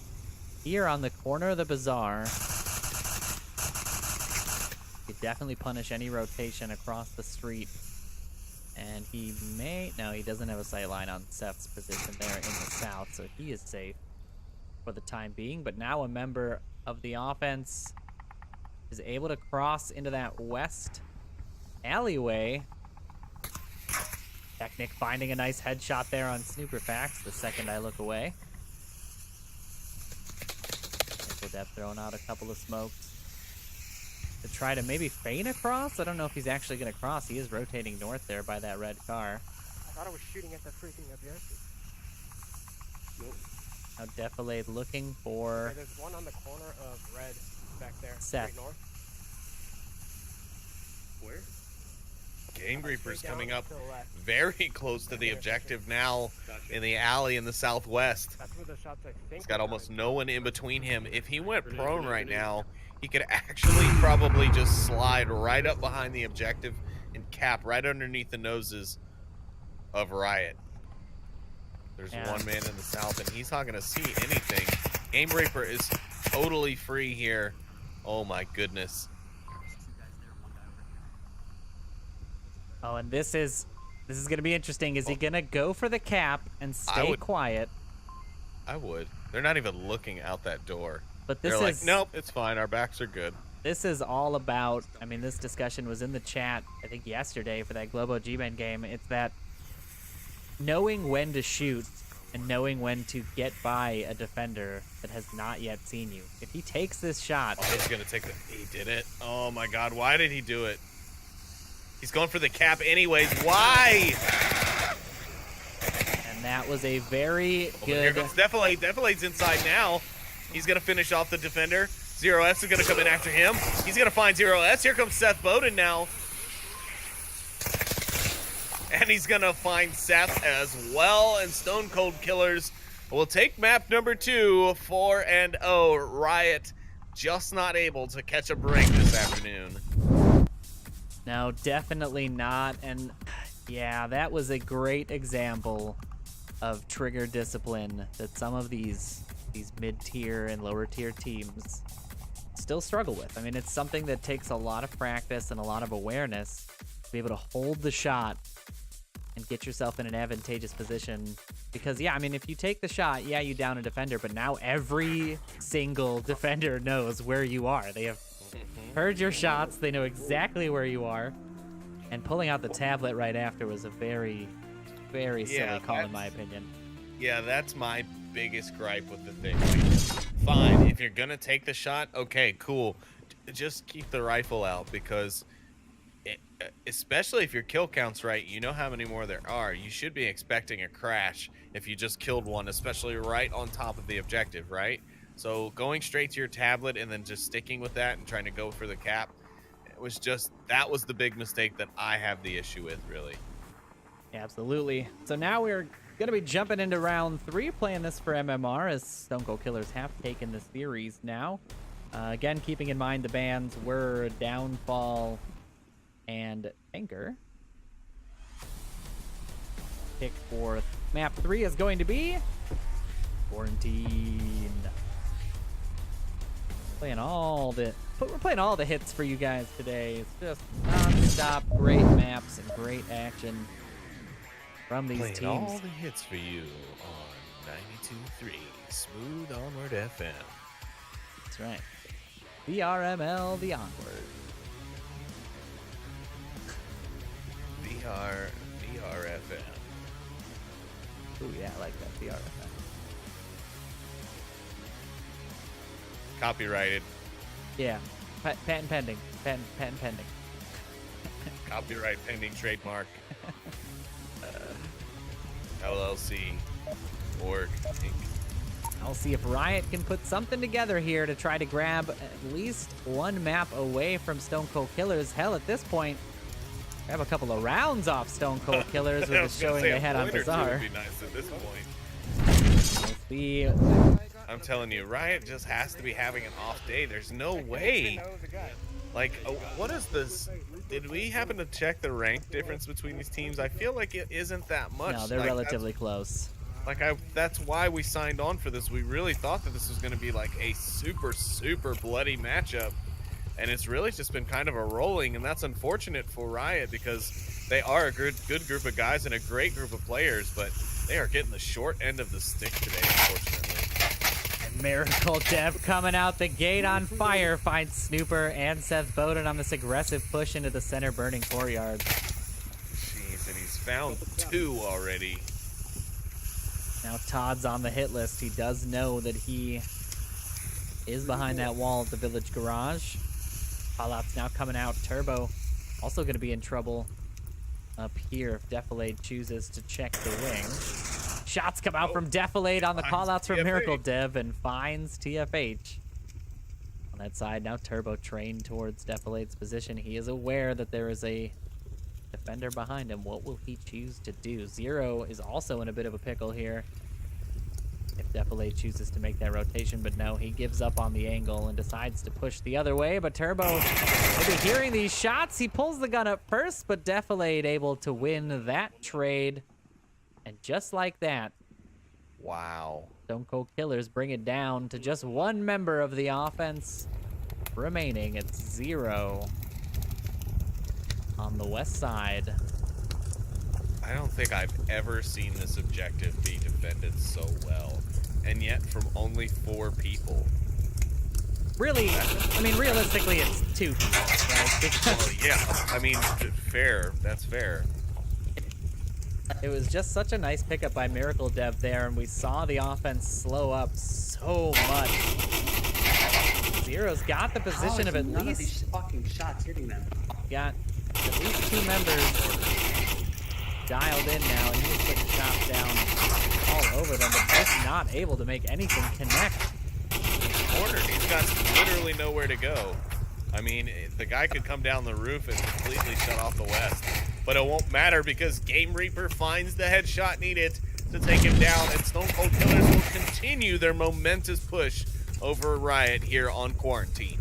here on the corner of the bazaar. Could definitely punish any rotation across the street. And he may... No, he doesn't have a sight line on Seth's position there in the south, so he is safe for the time being. But now a member of the offense is able to cross into that west alleyway. Technic finding a nice headshot there on Snooperfax the second I look away. Miracle Dev throwing out a couple of smokes to try to maybe feign across. I don't know if he's actually going to cross. He is rotating north there by that red car.
I thought I was shooting at the freaking objective.
Now Defilade looking for
Okay, there's one on the corner of red back there.
Seth.
Straight north.
Where?
Game Reaper's
Straight down
coming up
to the left.
very close to the objective now in the alley in the southwest.
That's where the shots I think.
He's got
are
almost
coming
no one in between him. If he went prone right now, he could actually probably just slide right up behind the objective and cap right underneath the noses of Riot. There's one man in the south, and he's not going to see anything. Game Reaper is totally free here. Oh my goodness.
Oh, and this is going to be interesting. Is he going to go for the cap and stay quiet?
I would. They're not even looking out that door.
But this
They're
is
like, nope, it's fine. Our backs are good.
This is all about, I mean, this discussion was in the chat, I think yesterday for that Globo G-Men game. It's that knowing when to shoot and knowing when to get by a defender that has not yet seen you. If he takes this shot...
Oh, he's going to take the... He did it. Oh, my God. Why did he do it? He's going for the cap anyways. Why?
And that was a very good...
Here comes Defilade. Defilade's inside now. He's going to finish off the defender. Zero S is going to come in after him. He's going to find Zero S. Here comes Seth Bowden now. And he's going to find Seth as well. And Stone Cold Killers will take map number 2, 4-0. Riot just not able to catch a break this afternoon.
No, definitely not. And yeah, that was a great example of trigger discipline that some of these mid-tier and lower-tier teams still struggle with. I mean, it's something that takes a lot of practice and a lot of awareness to be able to hold the shot and get yourself in an advantageous position. Because, yeah, I mean, if you take the shot, yeah, you down a defender, but now every single defender knows where you are. They have heard your shots. They know exactly where you are. And pulling out the tablet right after was a very, very silly call, in my opinion.
Yeah, that's my biggest gripe with the thing. Like, fine, if you're going to take the shot, okay, cool. Just keep the rifle out because... especially if your kill count's right, you know how many more there are. You should be expecting a crash if you just killed one, especially right on top of the objective, right? So going straight to your tablet and then just sticking with that and trying to go for the cap, that was the big mistake that I have the issue with, really.
Absolutely. So now we're going to be jumping into round 3, playing this for MMR, as Stone Cold Killers have taken the series now. Again, keeping in mind the bans were Downfall and Anchor. Pick for map 3 is going to be Quarantine. We're playing all the hits for you guys today. It's just non-stop great maps and great action from these teams.
All the hits for you on 92.3 Smooth Onward FM.
That's right. VRML, the Onward.
VRFM.
Ooh, yeah, I like that. VRFM.
Copyrighted.
Yeah. Patent pending. Patent pending.
Copyright pending trademark. LLC. Org. Inc.
I'll see if Riot can put something together here to try to grab at least one map away from Stone Cold Killers. Hell, at this point, grab a couple of rounds off Stone Cold Killers with the showing they had on Bazaar.
Would be nice at this point.
We'll see.
I'm telling you, Riot just has to be having an off day. There's no way. Like, what is this? Did we happen to check the rank difference between these teams? I feel like it isn't that much.
No, they're relatively close.
Like, that's why we signed on for this. We really thought that this was going to be like a super, super bloody matchup. And it's really just been kind of a rolling, and that's unfortunate for Riot because they are a good group of guys and a great group of players, but they are getting the short end of the stick today, unfortunately.
And Miracle Dev coming out the gate on fire finds Snooper and Seth Bowden on this aggressive push into the center burning courtyard.
Jeez, and he's found 2 already.
Now Todd's on the hit list. He does know that he is behind that wall at the village garage. Fallout's now coming out. Turbo also going to be in trouble up here if Defilade chooses to check the wing. Shots come out from Defilade on the callouts from Miracle Dev and finds TFH. On that side, now Turbo trained towards Defilade's position. He is aware that there is a defender behind him. What will he choose to do? Zero is also in a bit of a pickle here if Defilade chooses to make that rotation, but no, he gives up on the angle and decides to push the other way. But Turbo, maybe hearing these shots, he pulls the gun up first, but Defilade able to win that trade. And just like that,
Wow.
Stone Cold Killers bring it down to just one member of the offense remaining. It's Zero on the west side.
I don't think I've ever seen this objective be defended so well. And yet from only 4 people.
Really, I mean, realistically, it's 2 people, right? Because
Well, yeah. I mean, fair. That's fair.
it was just such a nice pickup by Miracle Dev there, and we saw the offense slow up so much. Zero's got the position of at
none of
least
these fucking shots hitting them.
got at least 2 members dialed in now, and he's putting shots down all over them, but just not able to make anything connect.
Cornered. He's got literally nowhere to go. I mean, the guy could come down the roof and completely shut off the west. But it won't matter because Game Reaper finds the headshot needed to take him down, and Stone Cold Killers will continue their momentous push over Riot here on Quarantine.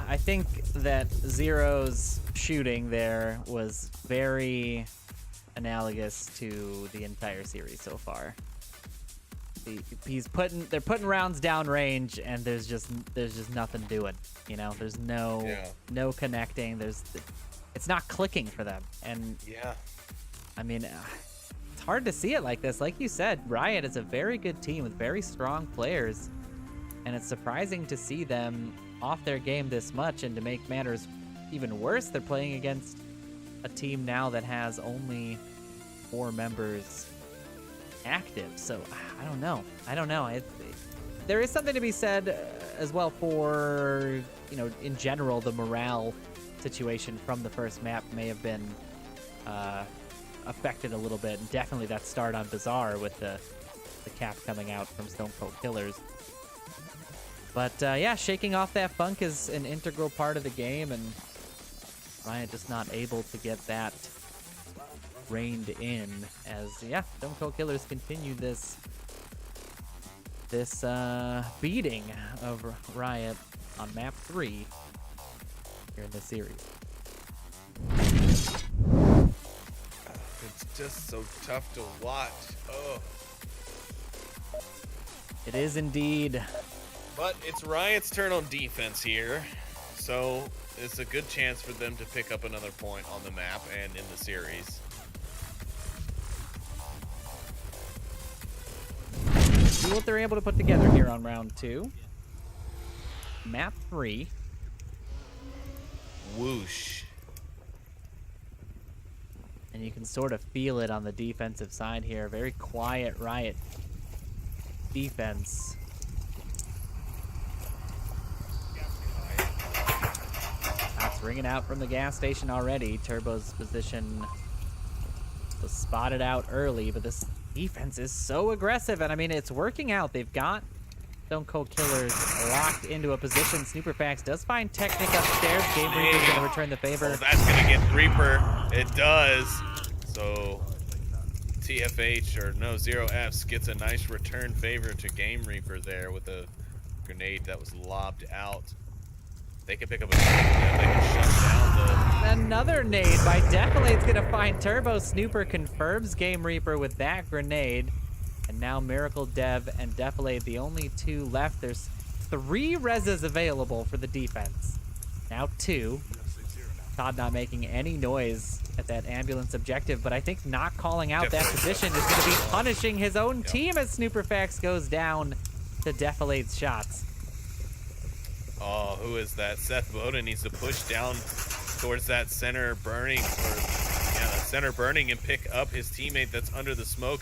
I think that Zero's shooting there was very analogous to the entire series so far. They're putting rounds down range, and there's just nothing doing. You know, there's no connecting. It's not clicking for them, and
Yeah.
I mean, it's hard to see it like this. Like you said, Riot is a very good team with very strong players, and it's surprising to see them off their game this much. And to make matters even worse, they're playing against a team now that has only 4 members active. So I don't know. There is something to be said as well for, you know, in general, the morale situation from the first map may have been affected a little bit, and definitely that start on Bazaar with the cap coming out from Stone Cold Killers. But yeah, shaking off that funk is an integral part of the game, and Riot just not able to get that reined in as, yeah, Stone Cold Killers continue this beating of Riot on map 3 here in this series.
It's just so tough to watch. Oh.
It is indeed.
But it's Riot's turn on defense here, so it's a good chance for them to pick up another point on the map and in the series.
See what they're able to put together here on round 2. Map 3.
Whoosh.
And you can sort of feel it on the defensive side here. Very quiet Riot defense. Shots ringing out from the gas station already. Turbo's position was spotted out early, but this defense is so aggressive, and I mean, it's working out. They've got Stone Cold Killers locked into a position. Snooperfax does find Technic upstairs. Game Reaper's going to return the favor.
Oh, that's going to get Reaper. It does. So TFH, or no, Zero Fs gets a nice return favor to Game Reaper there with a grenade that was lobbed out. They can pick up a they can shut down
Another nade by Defilade's going to find Turbo. Snooper confirms Game Reaper with that grenade. And now Miracle Dev and Defilade, the only 2 left. There's 3 reses available for the defense. Now 2. Todd not making any noise at that ambulance objective, but I think not calling out that position is going to be punishing his own team as Snooperfax goes down to Defilade's shots.
Oh, who is that? Seth Bowden needs to push down towards that center burning, that center burning, and pick up his teammate that's under the smoke.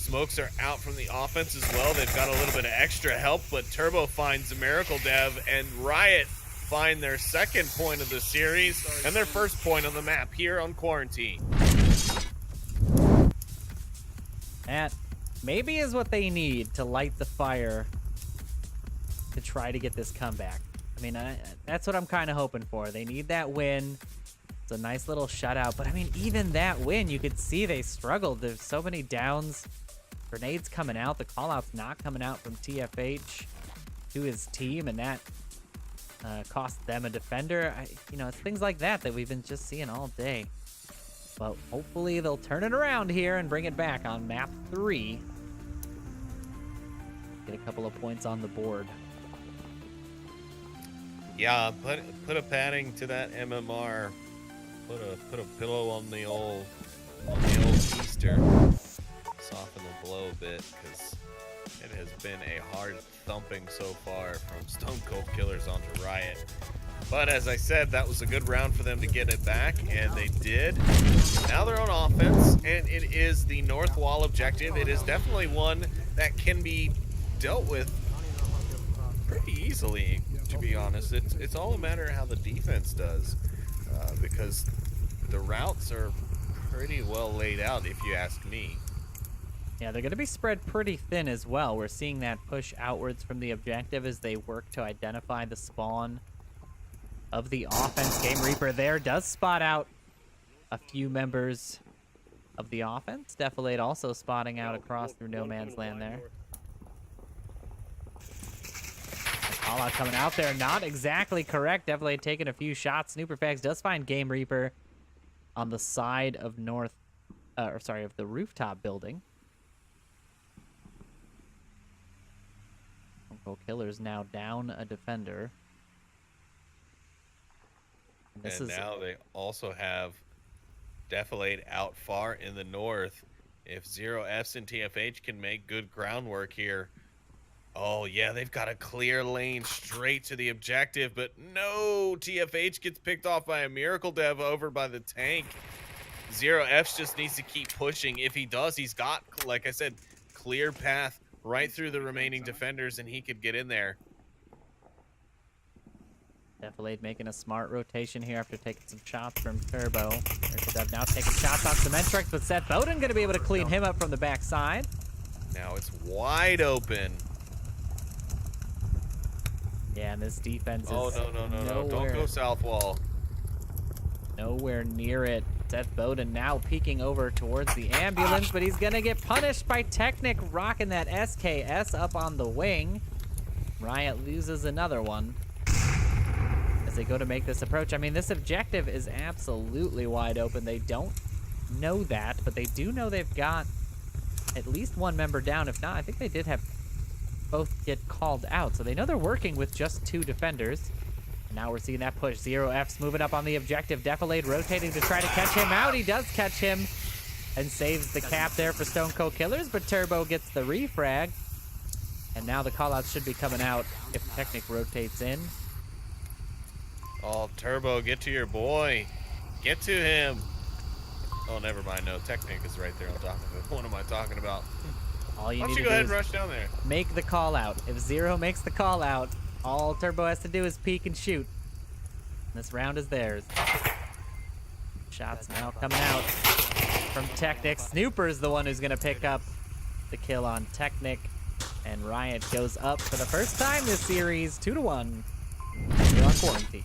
Smokes are out from the offense as well. They've got a little bit of extra help, but Turbo finds a Miracle Dev, and Riot find their second point of the series and their first point on the map here on Quarantine.
That maybe is what they need to light the fire to try to get this comeback. I mean, that's what I'm kind of hoping for. They need that win. It's a nice little shutout, but I mean, even that win, you could see they struggled. There's so many downs. Grenades coming out. The callout's not coming out from TFH to his team, and that cost them a defender. You know, it's things like that that we've been just seeing all day. But hopefully they'll turn it around here and bring it back on map 3. Get a couple of points on the board.
Yeah, put a padding to that MMR. Put a pillow on the old Easter. Soften the blow a bit, because it has been a hard thumping so far from Stone Cold Killers onto Riot. But as I said, that was a good round for them to get it back, and they did. Now they're on offense, and it is the North Wall objective. It is definitely one that can be dealt with pretty easily, to be honest. It's all a matter of how the defense does, because the routes are pretty well laid out, if you ask me.
Yeah, they're going to be spread pretty thin as well. We're seeing that push outwards from the objective as they work to identify the spawn of the offense. Game Reaper there does spot out a few members of the offense. Defilade also spotting out across through no man's land there. Call out coming out there, not exactly correct. Defilade taking a few shots. Snooperfax does find Game Reaper on the side of of the rooftop building. Uncle Killer's now down a defender.
And now they also have Defilade out far in the north. If Zero Fs and TFH can make good groundwork here. Oh yeah, they've got a clear lane straight to the objective, but no, TFH gets picked off by a Miracle Dev over by the tank. Zero Fs just needs to keep pushing. If he does, he's got, like I said, clear path right through the remaining defenders, and he could get in there.
Defilade making a smart rotation here after taking some shots from Turbo. Dev now taking shots on Cementrix, but Seth Bowden going to be able to clean him up from the backside.
Now it's wide open.
Yeah, and this defense is
no. Don't go south wall.
Nowhere near it. Seth Bowden now peeking over towards the ambulance, but he's going to get punished by Technic rocking that SKS up on the wing. Riot loses another one as they go to make this approach. I mean, this objective is absolutely wide open. They don't know that, but they do know they've got at least one member down. If not, I think they did have both get called out. So they know they're working with just 2 defenders. Now we're seeing that push. Zero F's moving up on the objective. Defilade rotating to try to catch him out. He does catch him and saves the cap there for Stone Cold Killers, but Turbo gets the refrag. And now the callouts should be coming out if Technic rotates in.
Oh, Turbo, get to your boy. Get to him. Oh, never mind. No, Technic is right there on top of it. What am I talking about?
All you
Why
need
don't you
to
go ahead
do
and
is
rush down there?
make the call out. If Zero makes the call out, all Turbo has to do is peek and shoot. This round is theirs. Shots now coming out from Technic. Snooper's the one who's going to pick up the kill on Technic. And Riot goes up for the first time this series, 2-1. Here on Quarantine.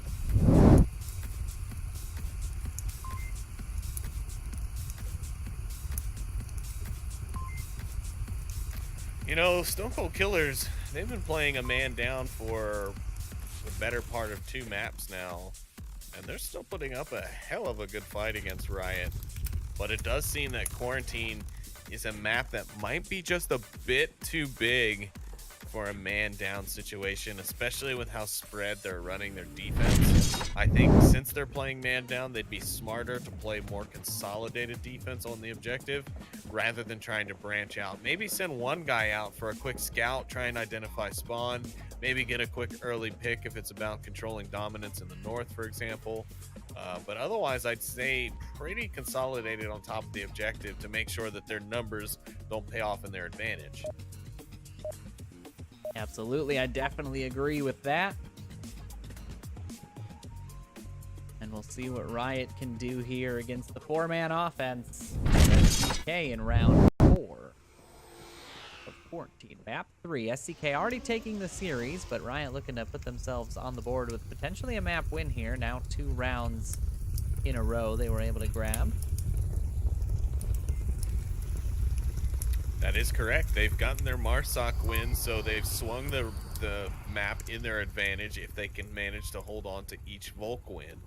You know, Stone Cold Killers, they've been playing a man down for the better part of 2 maps now, and they're still putting up a hell of a good fight against Riot. But it does seem that Quarantine is a map that might be just a bit too big for a man down situation, especially with how spread they're running their defense. I think since they're playing man down, they'd be smarter to play more consolidated defense on the objective rather than trying to branch out. Maybe send one guy out for a quick scout, try and identify spawn, maybe get a quick early pick if it's about controlling dominance in the north, for example, But otherwise, I'd say pretty consolidated on top of the objective to make sure that their numbers don't pay off in their advantage.
Absolutely, I definitely agree with that. And we'll see what Riot can do here against the four-man offense of SCK in round 4 of 14. Map 3. SCK already taking the series, but Riot looking to put themselves on the board with potentially a map win here. Now 2 rounds in a row they were able to grab.
That is correct. They've gotten their Marsoc win, so they've swung the map in their advantage if they can manage to hold on to each Volk win.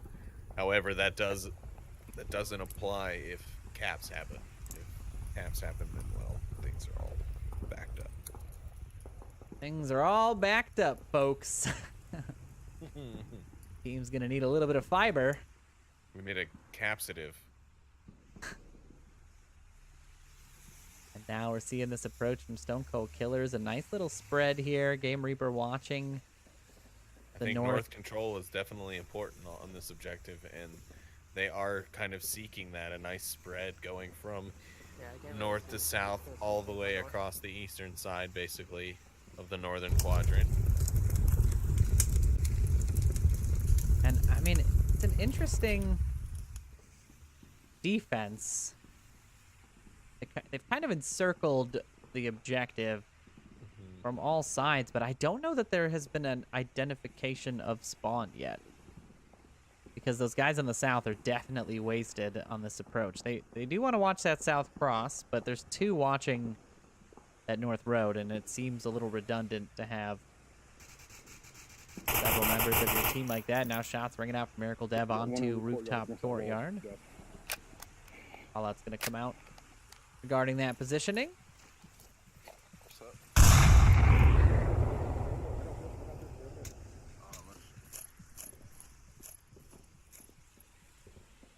However, that doesn't apply if caps happen. If caps happen, then well, things are all backed up.
Things are all backed up, folks. Team's gonna need a little bit of fiber.
We made a capsative.
And now we're seeing this approach from Stone Cold Killers. A nice little spread here. Game Reaper watching
I
the
think
north.
North control is definitely important on this objective, and they are kind of seeking that, a nice spread going from north to south all the way across the eastern side, basically, of the northern quadrant.
And, I mean, it's an interesting defense. They've kind of encircled the objective from all sides, but I don't know that there has been an identification of spawn yet. Because those guys in the south are definitely wasted on this approach. They do want to watch that south cross, but there's 2 watching that north road, and it seems a little redundant to have several members of your team like that. Now shots ringing out from Miracle Dev onto rooftop courtyard. Fallout's going to come out regarding that positioning.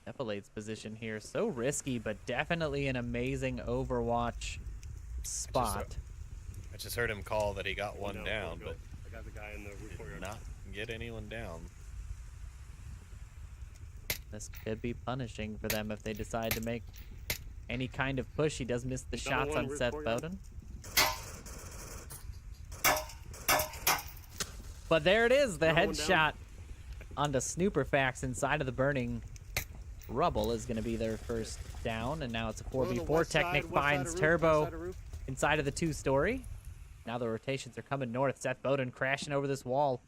Defilate's position here, so risky, but definitely an amazing Overwatch spot.
I just heard him call that he got one down, but
I got the guy in the roof
did not get anyone down.
This could be punishing for them if they decide to make any kind of push. He does miss the shots on Seth Bowden. But there it is, the headshot onto Snooperfax inside of the burning rubble is going to be their first down, and now it's a 4v4. Technic finds Turbo inside of the 2-story. Now the rotations are coming north. Seth Bowden crashing over this wall,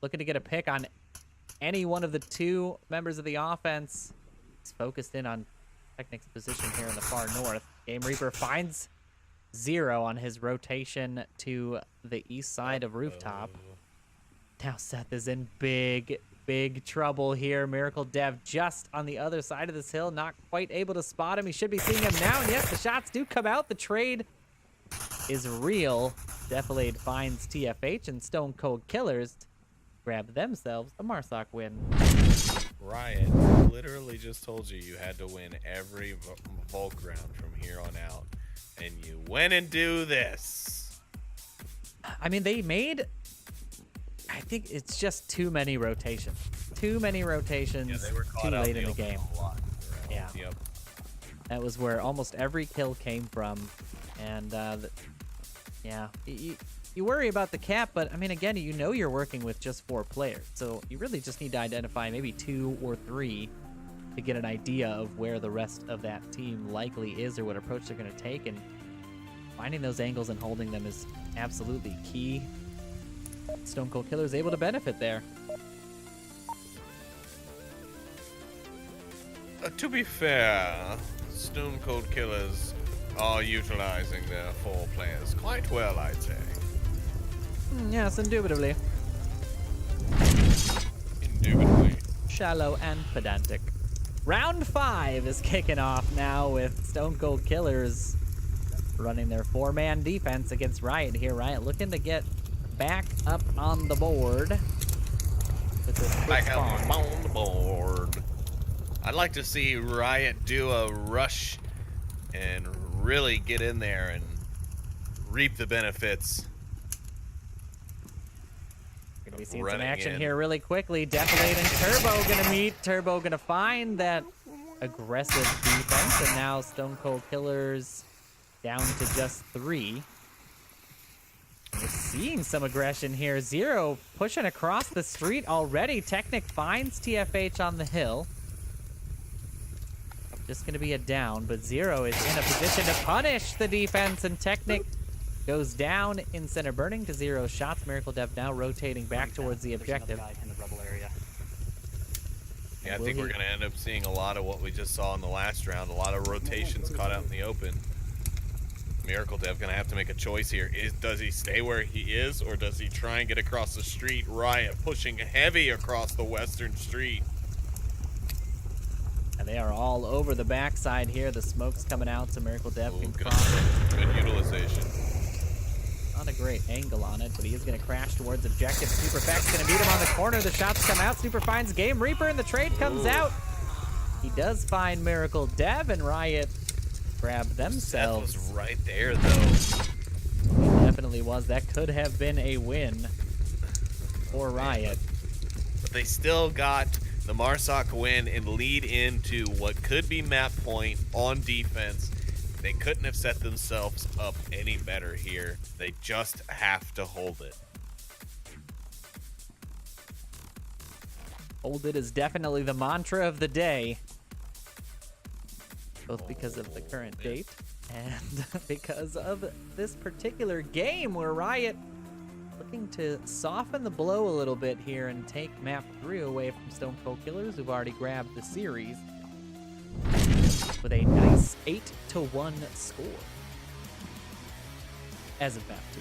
looking to get a pick on any one of the 2 members of the offense. He's focused in on Technic's position here in the far north. Game Reaper finds 0 on his rotation to the east side of rooftop. Now Seth is in big trouble here. Miracle Dev just on the other side of this hill, not quite able to spot him. He should be seeing him now, and yes, the shots do come out. The trade is real. Defilade finds TFH, and Stone Cold Killers grab themselves a Marsoc win.
Riot literally just told you had to win every Volk round from here on out, and you went and do this.
I mean, they made... I think it's just too many rotations. Too many rotations,
Yeah, they were
too late in the game.
A lot.
Yeah.
Yep.
That was where almost every kill came from. And, yeah. You worry about the cap, but, I mean, again, you know you're working with just 4 players. So you really just need to identify maybe 2 or 3 to get an idea of where the rest of that team likely is or what approach they're going to take. And finding those angles and holding them is absolutely key. Stone Cold Killer is able to benefit there.
To be fair, Stone Cold Killers are utilizing their 4 players quite well, I'd say.
Yes, indubitably.
Indubitably.
Shallow and pedantic. Round 5 is kicking off now with Stone Cold Killers running their 4-man defense against Riot here. Riot looking to get back up on the board with this quick
Back up
spawn.
on the board. I'd like to see Riot do a rush and really get in there and reap the benefits.
We seen some
running
action
in.
here really quickly. Defilade and Turbo gonna meet. Turbo gonna find that aggressive defense, and now Stone Cold Killers down to just 3. We're seeing some aggression here. Zero pushing across the street already. Technic finds TFH on the hill. Just going to be a down, but Zero is in a position to punish the defense, and Technic goes down in center, burning to 0 shots. Miracle Dev now rotating back towards the objective.
In the rubble area.
Yeah, I think we're going to end up seeing a lot of what we just saw in the last round. A lot of rotations caught out in the open. Miracle Dev going to have to make a choice here. Does he stay where he is, or does he try and get across the street? Riot pushing heavy across the western street.
And they are all over the backside here. The smoke's coming out, so Miracle Dev can cross.
Good utilization.
Not a great angle on it, but he is going to crash towards objective. Superfect's going to meet him on the corner. The shots come out. Super finds Game Reaper, and the trade comes out. He does find Miracle Dev, and Riot grab themselves.
Seth was right there, though.
He definitely was. That could have been a win for Riot.
But they still got the Marsoc win and lead into what could be map point on defense. They couldn't have set themselves up any better here. They just have to hold it.
Hold it is definitely the mantra of the day. Both because of the current date and because of this particular game where Riot looking to soften the blow a little bit here and take map 3 away from Stone Cold Killers, who've already grabbed the series with a nice 8-1 score as of map 2.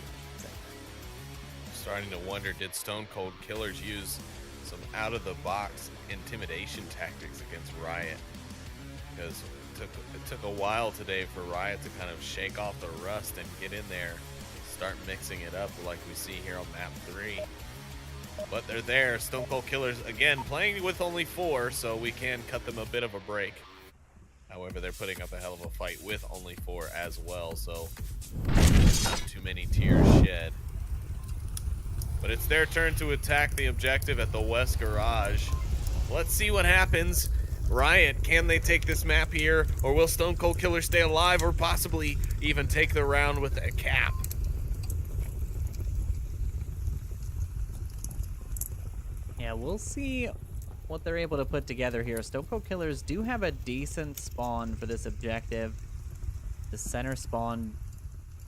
Starting to wonder, did Stone Cold Killers use some out-of-the-box intimidation tactics against Riot? Because it took a while today for Riot to kind of shake off the rust and get in there, start mixing it up like we see here on map 3. But they're there. Stone Cold Killers, again, playing with only 4, so we can cut them a bit of a break. However, they're putting up a hell of a fight with only 4 as well, so not too many tears shed. But it's their turn to attack the objective at the west garage. Let's see what happens. Riot, can they take this map here, or will Stone Cold Killer stay alive, or possibly even take the round with a cap?
Yeah, we'll see what they're able to put together here. Stone Cold Killers do have a decent spawn for this objective. The center spawn,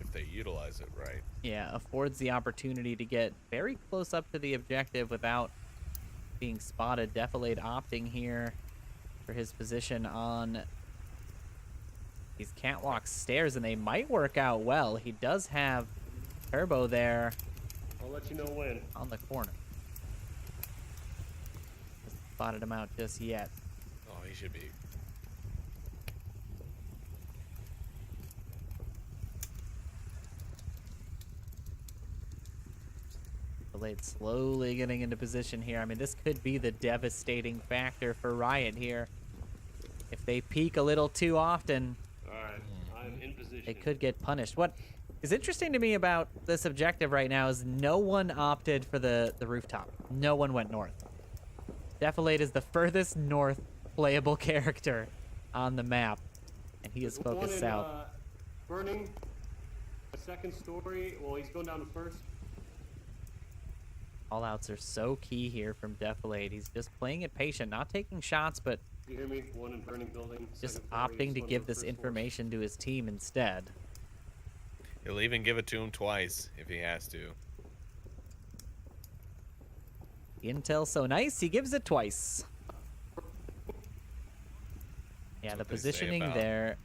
If they utilize it right.
yeah, affords the opportunity to get very close up to the objective without being spotted. Defilade opting here for his position on these catwalk stairs, and they might work out well. He does have Turbo there.
I'll let you know when.
On the corner. Hasn't spotted him out just yet.
Oh, he should be.
Delayed slowly getting into position here. I mean, this could be the devastating factor for Riot here. If they peek a little too often,
Alright, I'm in position.
they could get punished. What is interesting to me about this objective right now is no one opted for the rooftop. No one went north. Defilade is the furthest north playable character on the map, and he is focused south.
Burning, a second story. Well, he's going down to first.
All-outs are so key here from Defilade. He's just playing it patient, not taking shots, but
You hear me? One in burning building.
just
second story,
opting to
one
give
on the
this
first
information to his team instead.
He'll even give it to him twice if he has to.
The intel's so nice, he gives it twice. Yeah, the
what they say
positioning
about
there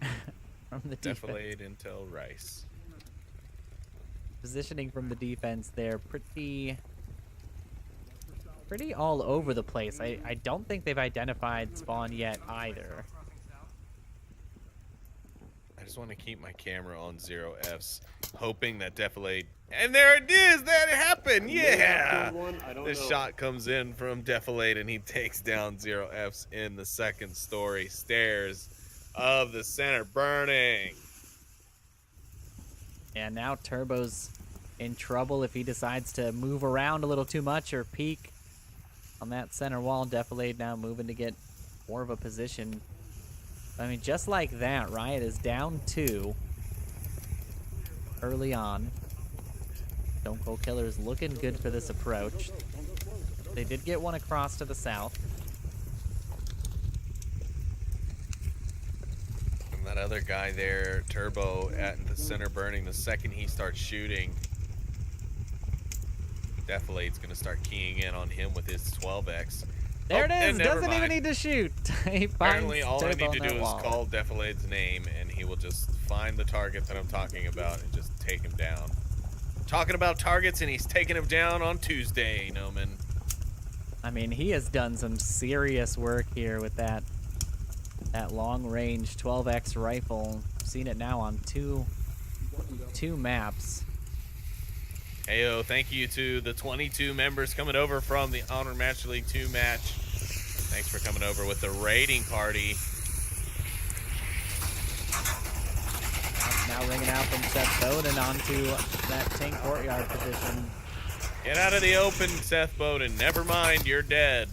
from the defense.
Defilade Intel Rice.
Positioning from the defense there, pretty all over the place. I don't think they've identified spawn yet either.
I just want to keep my camera on 0Fs, hoping that Defilade... And there it is! That happened! Yeah!
I don't
This
know.
shot comes in from Defilade, and he takes down 0Fs in the second story stairs of the center, burning.
And now Turbo's in trouble if he decides to move around a little too much or peek on that center wall. Defilade now moving to get more of a position. I mean, just like that, Riot is down 2 early on. Stone Cold Killers looking good for this approach. They did get one across to the south.
And that other guy there, Turbo, at the center burning, the second he starts shooting, Defilade's going to start keying in on him with his 12x.
There it is. Doesn't even
mind.
need to shoot. He
Apparently,
finds
all I
Turbo
need to
on
do
that
is
wall.
call Defilade's name, and he will just find the target that I'm talking about and just take him down. Talking about targets, and he's taking him down on Tuesday, Noman.
I mean, he has done some serious work here with that long-range 12x rifle. Seen it now on two maps.
Heyo, thank you to the 22 members coming over from the Onward Match League 2 match. Thanks for coming over with the raiding party.
Now ringing out from Seth Bowden onto that tank courtyard position.
Get out of the open, Seth Bowden. Never mind, you're dead.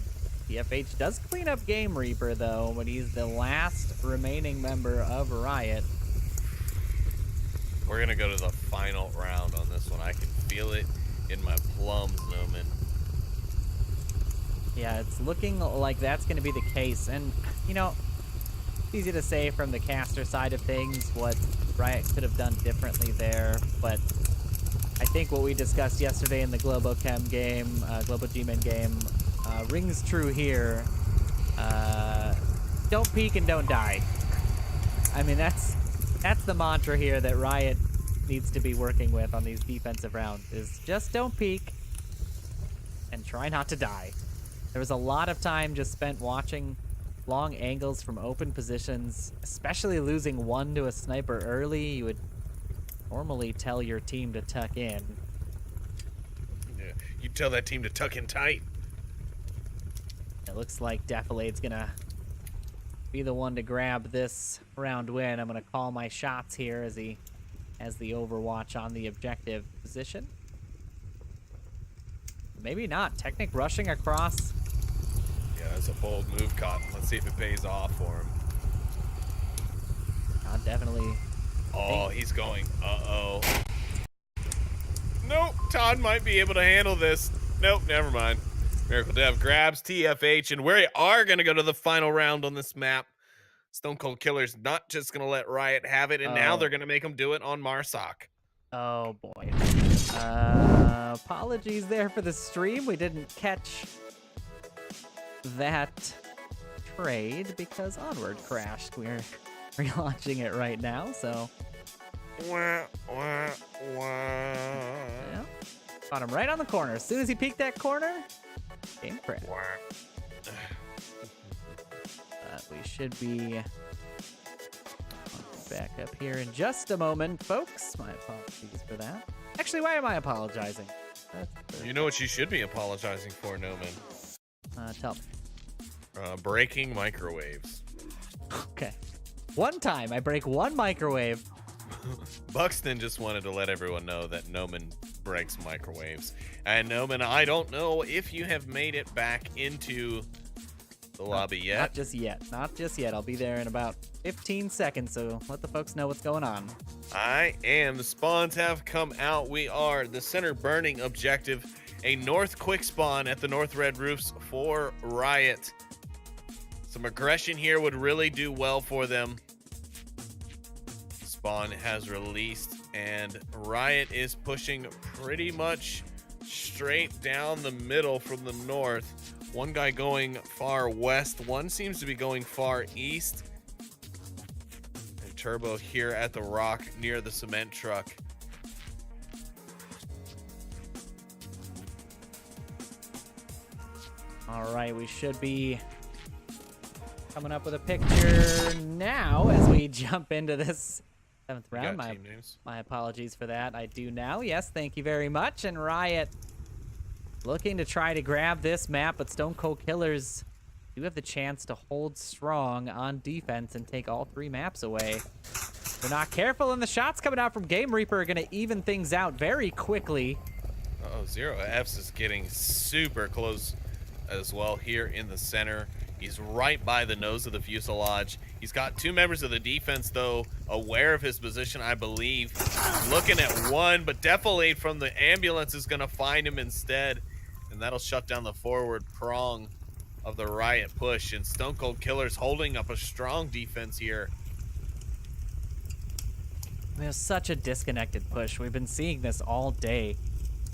TFH does clean up Game Reaper, though, but he's the last remaining member of Riot.
We're going to go to the final round on this one. I can feel it in my plums, Noman.
Yeah, it's looking like that's going to be the case. And, you know, it's easy to say from the caster side of things what Riot could have done differently there, but I think what we discussed yesterday in the Globochem game, Globo G-Men game, rings true here. Don't peek and don't die. I mean, that's the mantra here that Riot needs to be working with on these defensive rounds, is just don't peek and try not to die. There was a lot of time just spent watching long angles from open positions, especially losing one to a sniper early. You would normally tell your team to tuck in.
Yeah, you tell that team to tuck in tight.
It looks like Defilade's gonna be the one to grab this round win. I'm gonna call my shots here as he has the overwatch on the objective position. Maybe not. Technic rushing across.
Yeah, that's a bold move, Cotton. Let's see if it pays off for him.
Definitely.
Oh, he's going. Uh-oh. Nope, Todd might be able to handle this. Nope, never mind. Miracle Dev grabs TFH, and we are going to go to the final round on this map. Stone Cold Killer's not just going to let Riot have it, and now they're going to make him do it on Marsoc.
Oh, boy. Apologies there for the stream. We didn't catch that trade because Onward crashed. We're relaunching it right now, so...
Wah, wah, wah.
Yeah. Caught him right on the corner. As soon as he peeked that corner, game crash.
Wah.
We should be back up here in just a moment, folks. My apologies for that. Actually, why am I apologizing?
You know what you should be apologizing for, Noman?
Tell me.
Breaking microwaves.
Okay. One time, I break one microwave.
Buxton just wanted to let everyone know that Noman breaks microwaves. And Noman, I don't know if you have made it back into the lobby yet.
Not just yet. Not just yet. I'll be there in about 15 seconds, so let the folks know what's going on.
I am. The spawns have come out. We are the center burning objective. A north quick spawn at the north red roofs for Riot. Some aggression here would really do well for them. Spawn has released, and Riot is pushing pretty much straight down the middle from the north. One guy going far west, one seems to be going far east. And Turbo here at the rock near the cement truck.
All right, we should be coming up with a picture now as we jump into this 7th round. My apologies for that. I do now. Yes, thank you very much. And Riot looking to try to grab this map, but Stone Cold Killers do have the chance to hold strong on defense and take all 3 maps away. We're not careful, and the shots coming out from Game Reaper are going to even things out very quickly.
Oh, Zero F's is getting super close as well here in the center. He's right by the nose of the fuselage. He's got 2 members of the defense, though, aware of his position, I believe. Looking at one, but Defilade from the ambulance is going to find him instead. And that'll shut down the forward prong of the Riot push. And Stone Cold Killers holding up a strong defense here.
There's such a disconnected push. We've been seeing this all day.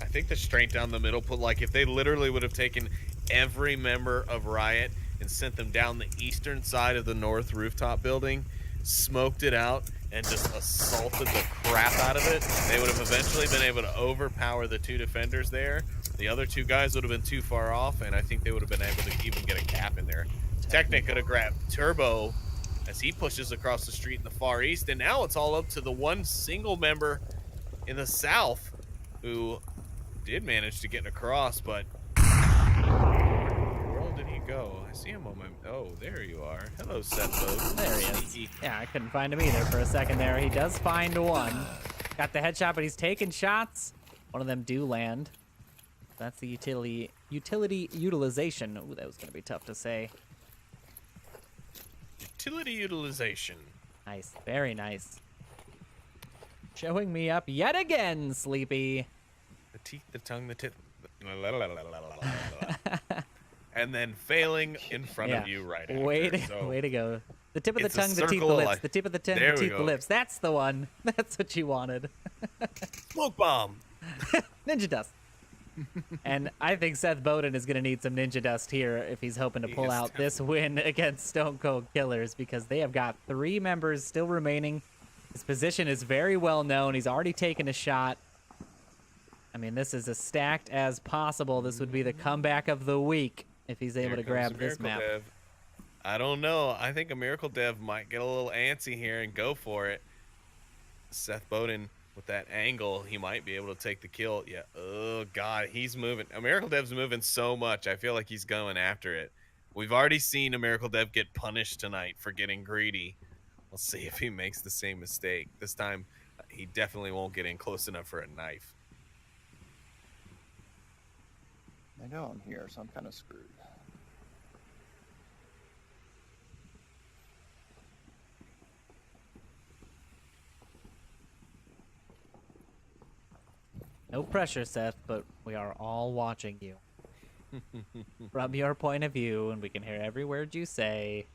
I think the straight down the middle put, like, if they literally would have taken every member of Riot and sent them down the eastern side of the north rooftop building, smoked it out, and just assaulted the crap out of it, they would have eventually been able to overpower the 2 defenders there. The other 2 guys would have been too far off, and I think they would have been able to even get a cap in there. Technic could have grabbed Turbo as he pushes across the street in the far east, and now it's all up to the one single member in the south who did manage to get across, but where did he go? I see him on my... Oh, there you are. Hello, Seth Bowden.
There he is. Yeah, I couldn't find him either for a second there. He does find one. Got the headshot, but he's taking shots. One of them do land. That's the utility utilization. Ooh, that was going to be tough to say.
Utility utilization.
Nice. Very nice. Showing me up yet again, Sleepy.
The teeth, the tongue, the tip. And then failing in front of you right after.
Way to go. The tip of the tongue, the teeth, the lips. The tip of the tongue, the teeth, the lips. That's the one. That's what you wanted.
Smoke bomb.
Ninja dust. And I think Seth Bowden is going to need some ninja dust here if he's hoping to pull out this win against Stone Cold Killers, because they have got 3 members still remaining. His position is very well known. He's already taken a shot. I mean, this is as stacked as possible. This would be the comeback of the week if he's able to grab this map.
Dev. I don't know. I think a Miracle Dev might get a little antsy here and go for it. Seth Bowden, with that angle, he might be able to take the kill. Yeah. Oh, God. He's moving. A Miracle Dev's moving so much. I feel like he's going after it. We've already seen a Miracle Dev get punished tonight for getting greedy. We'll see if he makes the same mistake. This time, he definitely won't get in close enough for a knife.
I know I'm here, so I'm kind of screwed.
No pressure, Seth, but we are all watching you. From your point of view, and we can hear every word you say.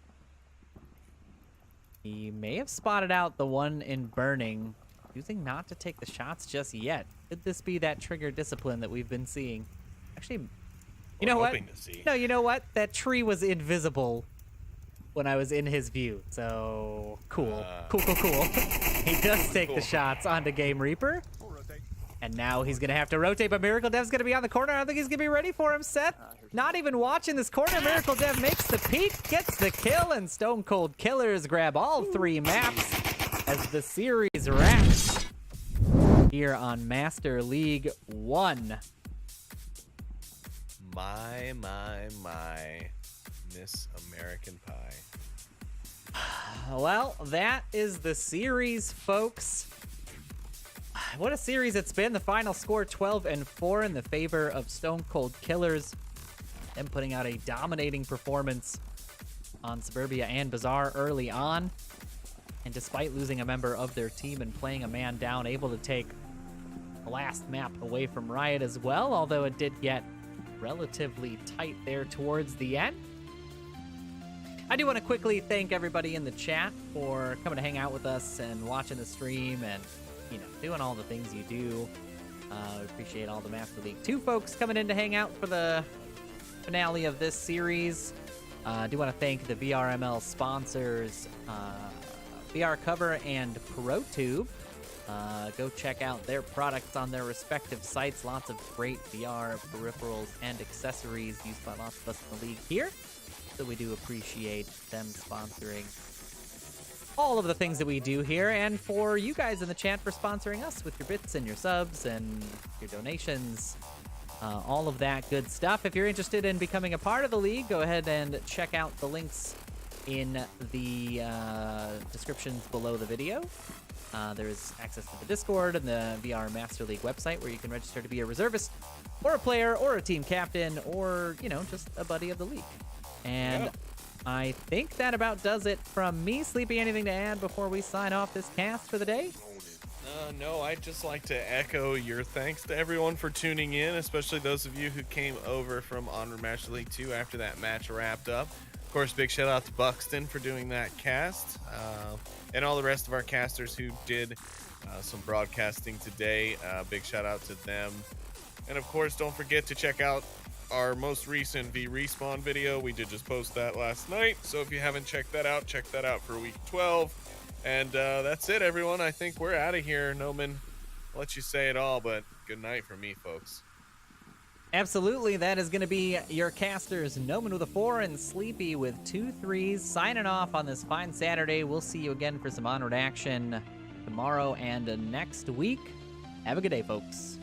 He may have spotted out the one in burning, choosing not to take the shots just yet. Could this be that trigger discipline that we've been seeing? Actually, you know what? No, you know what? That tree was invisible when I was in his view. So, cool. Cool. He does take the shots onto Game Reaper. And now he's going to have to rotate, but Miracle Dev's going to be on the corner. I don't think he's going to be ready for him, Seth. Not even watching this corner. Miracle Dev makes the peek, gets the kill, and Stone Cold Killers grab all 3 maps as the series wraps here on Master League 1.
My. Miss American Pie.
Well, that is the series, folks. What a series it's been. The final score 12-4 in the favor of Stone Cold Killers. Them putting out a dominating performance on Suburbia and Bazaar early on. And despite losing a member of their team and playing a man down, able to take the last map away from Riot as well, although it did get relatively tight there towards the end. I do want to quickly thank everybody in the chat for coming to hang out with us and watching the stream and, you know, doing all the things you do. We appreciate all the Master League 2 folks coming in to hang out for the finale of this series. I do want to thank the VRML sponsors, VR Cover and ProTube. Go check out their products on their respective sites. Lots of great VR peripherals and accessories used by lots of us in the league here. So we do appreciate them sponsoring all of the things that we do here, and for you guys in the chat for sponsoring us with your bits and your subs and your donations, all of that good stuff. If you're interested in becoming a part of the league, go ahead and check out the links in the descriptions below the video. There's access to the Discord and the VR Master League website where you can register to be a reservist or a player or a team captain or, you know, just a buddy of the league. And I think that about does it from me. Sleepy, anything to add before we sign off this cast for the day?
No, I'd just like to echo your thanks to everyone for tuning in, especially those of you who came over from Onward Master League 2 after that match wrapped up. Of course, big shout out to Buxton for doing that cast, and all the rest of our casters who did some broadcasting today. Big shout out to them. And of course, don't forget to check out our most recent V-Respawn video. We did just post that last night, so if you haven't checked that out, check that out for week 12. And that's it, everyone. I think we're out of here. Noman, I'll let you say it all, but good night from me, folks.
Absolutely, that is going to be your casters, Noman with a 4 and Sleepy with 2 3s, signing off on this fine Saturday. We'll see you again for some Onward action tomorrow and next week. Have a good day, folks.